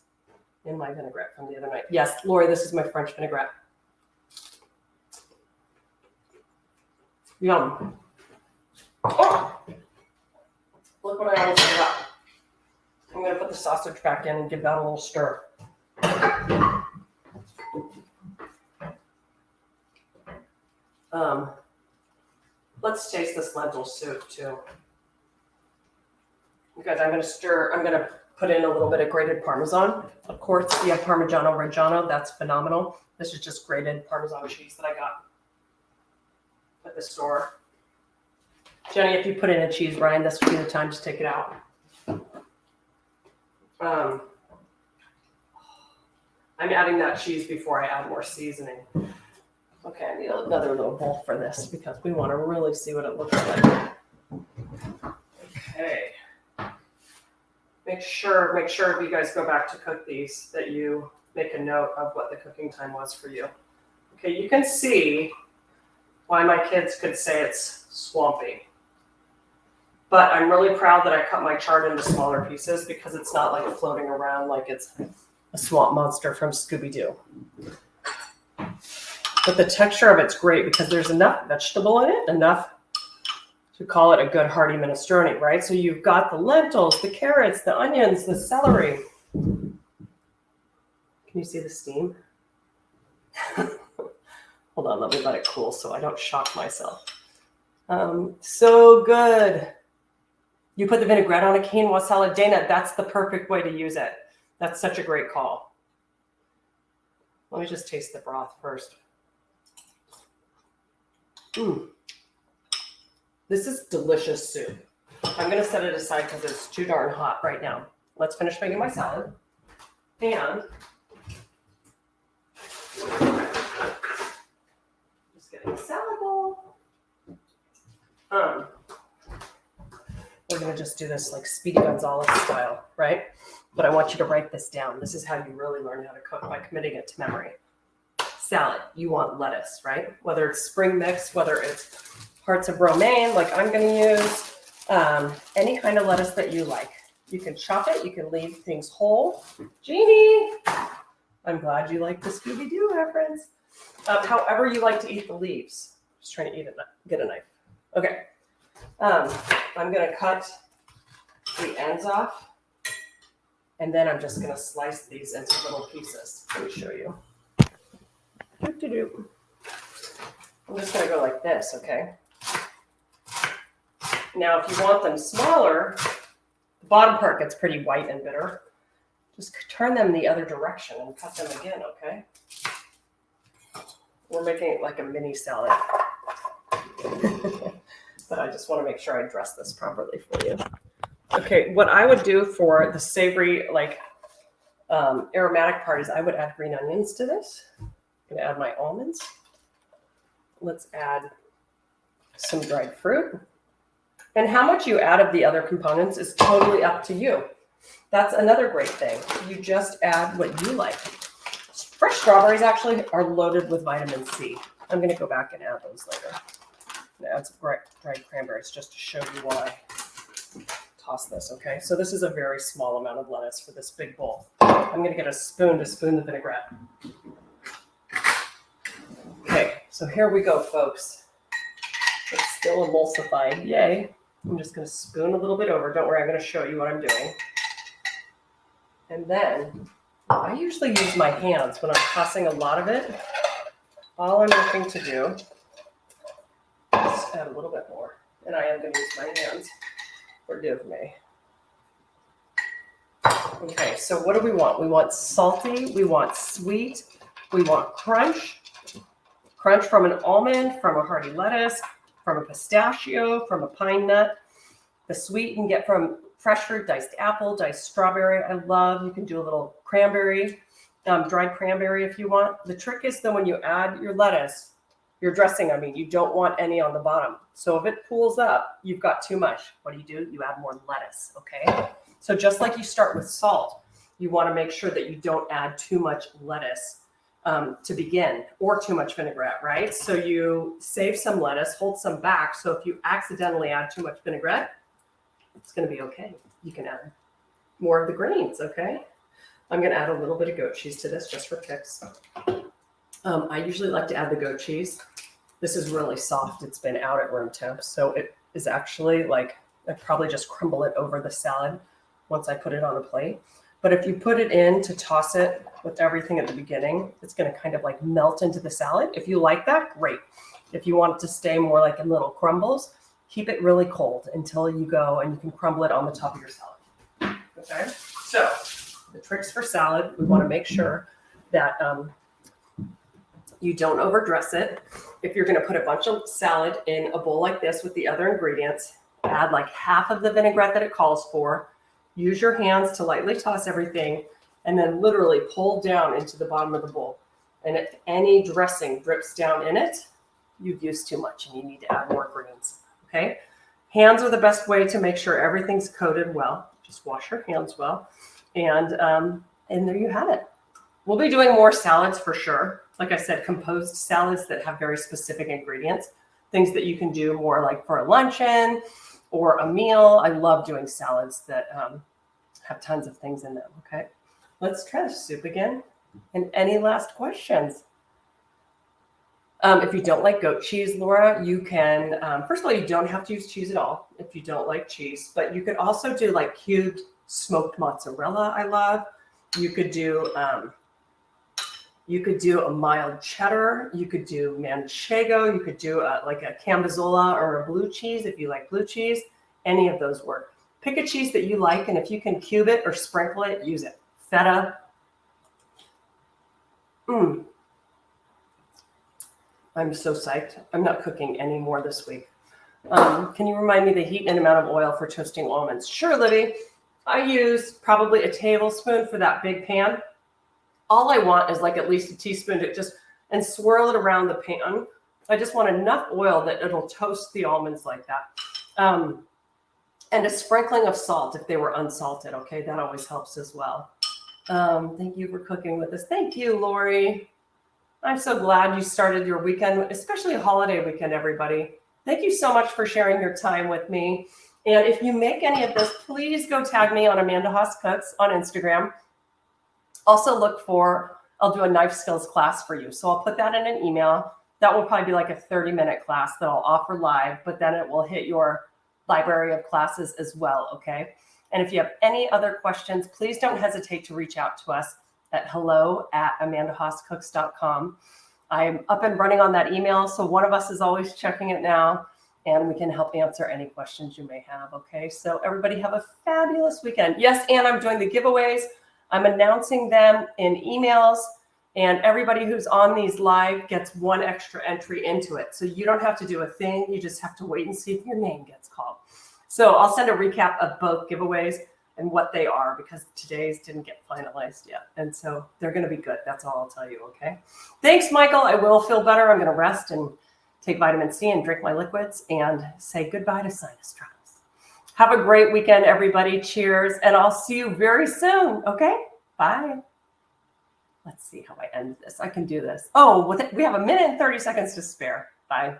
A: in my vinaigrette from the other night. Yes, Lori, this is my French vinaigrette. Yum. Oh, look what I almost forgot. I'm going to put the sausage back in and give that a little stir. Let's taste this lentil soup too. Because I'm going to put in a little bit of grated Parmesan. Of course, if you have Parmigiano Reggiano, that's phenomenal. This is just grated Parmesan cheese that I got at the store. Jenny, if you put in a cheese rind, this would be the time to take it out. I'm adding that cheese before I add more seasoning. Okay, I need another little bowl for this because we want to really see what it looks like. Okay. Make sure if you guys go back to cook these that you make a note of what the cooking time was for you. Okay, you can see why my kids could say it's swampy. But I'm really proud that I cut my chard into smaller pieces because it's not like floating around like it's a swamp monster from Scooby-Doo. But the texture of it's great because there's enough vegetable in it, enough to call it a good hearty minestrone, right? So you've got the lentils, the carrots, the onions, the celery. Can you see the steam? Hold on, let me let it cool so I don't shock myself. So good. You put the vinaigrette on a quinoa salad. Dana, that's the perfect way to use it. That's such a great call. Let me just taste the broth first. This is delicious soup. I'm going to set it aside because it's too darn hot right now. Let's finish making my salad. And just getting a salad bowl. We're going to just do this like Speedy Gonzalez style, right? But I want you to write this down. This is how you really learn how to cook, by committing it to memory. Salad, you want lettuce, right? Whether it's spring mix, whether it's hearts of romaine, like I'm going to use, any kind of lettuce that you like. You can chop it. You can leave things whole. Jeannie, I'm glad you like the Scooby-Doo reference. However you like to eat the leaves. Just trying to get a knife. Okay. I'm going to cut the ends off. And then I'm just going to slice these into little pieces. Let me show you. I'm just going to go like this, okay? Now, if you want them smaller, the bottom part gets pretty white and bitter. Just turn them the other direction and cut them again, okay? We're making it like a mini salad. But I just want to make sure I dress this properly for you. Okay, what I would do for the savory, like aromatic part is I would add green onions to this. I'm going to add my almonds. Let's add some dried fruit. And how much you add of the other components is totally up to you. That's another great thing. You just add what you like. Fresh strawberries actually are loaded with vitamin C. I'm going to go back and add those later. I'm going to add some dried cranberries just to show you why. Toss this, okay? So this is a very small amount of lettuce for this big bowl. I'm going to get a spoon to spoon the vinaigrette. Okay, so here we go, folks. It's still emulsifying. Yay. I'm just going to spoon a little bit over. Don't worry, I'm going to show you what I'm doing. And then I usually use my hands when I'm tossing a lot of it. All I'm looking to do is add a little bit more. And I am going to use my hands. Forgive me. Okay, so what do we want? We want salty, we want sweet, we want crunch. Crunch from an almond, from a hearty lettuce, from a pistachio, from a pine nut. The sweet you can get from fresh fruit, diced apple, diced strawberry. I love. You can do a little cranberry, dried cranberry if you want. The trick is though when you add your lettuce, your dressing, you don't want any on the bottom. So if it pools up, you've got too much. What do? You add more lettuce, okay? So just like you start with salt, you want to make sure that you don't add too much lettuce to begin, or too much vinaigrette, right? So you save some lettuce, hold some back. So if you accidentally add too much vinaigrette, it's going to be okay. You can add more of the greens, okay? I'm going to add a little bit of goat cheese to this just for kicks. I usually like to add the goat cheese. This is really soft. It's been out at room temp. So it is actually like, I probably just crumble it over the salad once I put it on a plate. But if you put it in to toss it with everything at the beginning, it's going to kind of like melt into the salad. If you like that, great. If you want it to stay more like in little crumbles, keep it really cold until you go and you can crumble it on the top of your salad. Okay. So the tricks for salad, we want to make sure that you don't overdress it. If you're going to put a bunch of salad in a bowl like this with the other ingredients, add like half of the vinaigrette that it calls for. Use your hands to lightly toss everything and then literally pull down into the bottom of the bowl. And if any dressing drips down in it, you've used too much and you need to add more greens. Okay? Hands are the best way to make sure everything's coated well. Just wash your hands well. And there you have it. We'll be doing more salads for sure. Like I said, composed salads that have very specific ingredients, things that you can do more like for a luncheon or a meal. I love doing salads that have tons of things in them, okay? Let's try the soup again. And any last questions? If you don't like goat cheese, Laura, you can, first of all, you don't have to use cheese at all if you don't like cheese, but you could also do like cubed smoked mozzarella, I love. You could do a mild cheddar. You could do manchego. You could do like a cambazola or a blue cheese if you like blue cheese. Any of those work. Pick a cheese that you like, and if you can cube it or sprinkle it, use it. Feta. I'm so psyched. I'm not cooking any more this week. Can you remind me the heat and amount of oil for toasting almonds? Sure, Libby. I use probably a tablespoon for that big pan. All I want is like at least a teaspoon to and swirl it around the pan. I just want enough oil that it'll toast the almonds like that. And a sprinkling of salt if they were unsalted. Okay, that always helps as well. Thank you for cooking with us. Thank you, Lori. I'm so glad you started your weekend, especially a holiday weekend, everybody. Thank you so much for sharing your time with me. And if you make any of this, please go tag me on Amanda Haas Cooks on Instagram. Also look for, I'll do a knife skills class for you. So I'll put that in an email. That will probably be like a 30-minute class that I'll offer live, but then it will hit your library of classes as well, okay? And if you have any other questions, please don't hesitate to reach out to us at hello@amandahaascooks.com. I'm up and running on that email, so one of us is always checking it now, and we can help answer any questions you may have, okay? So everybody have a fabulous weekend. Yes, and I'm doing the giveaways. I'm announcing them in emails, and everybody who's on these live gets one extra entry into it. So you don't have to do a thing. You just have to wait and see if your name gets called. So I'll send a recap of both giveaways and what they are, because today's didn't get finalized yet. And so they're going to be good. That's all I'll tell you, okay? Thanks, Michael. I will feel better. I'm going to rest and take vitamin C and drink my liquids and say goodbye to sinus troubles. Have a great weekend, everybody. Cheers. And I'll see you very soon. Okay? Bye. Let's see how I end this. I can do this. Oh, we have a minute and 30 seconds to spare. Bye.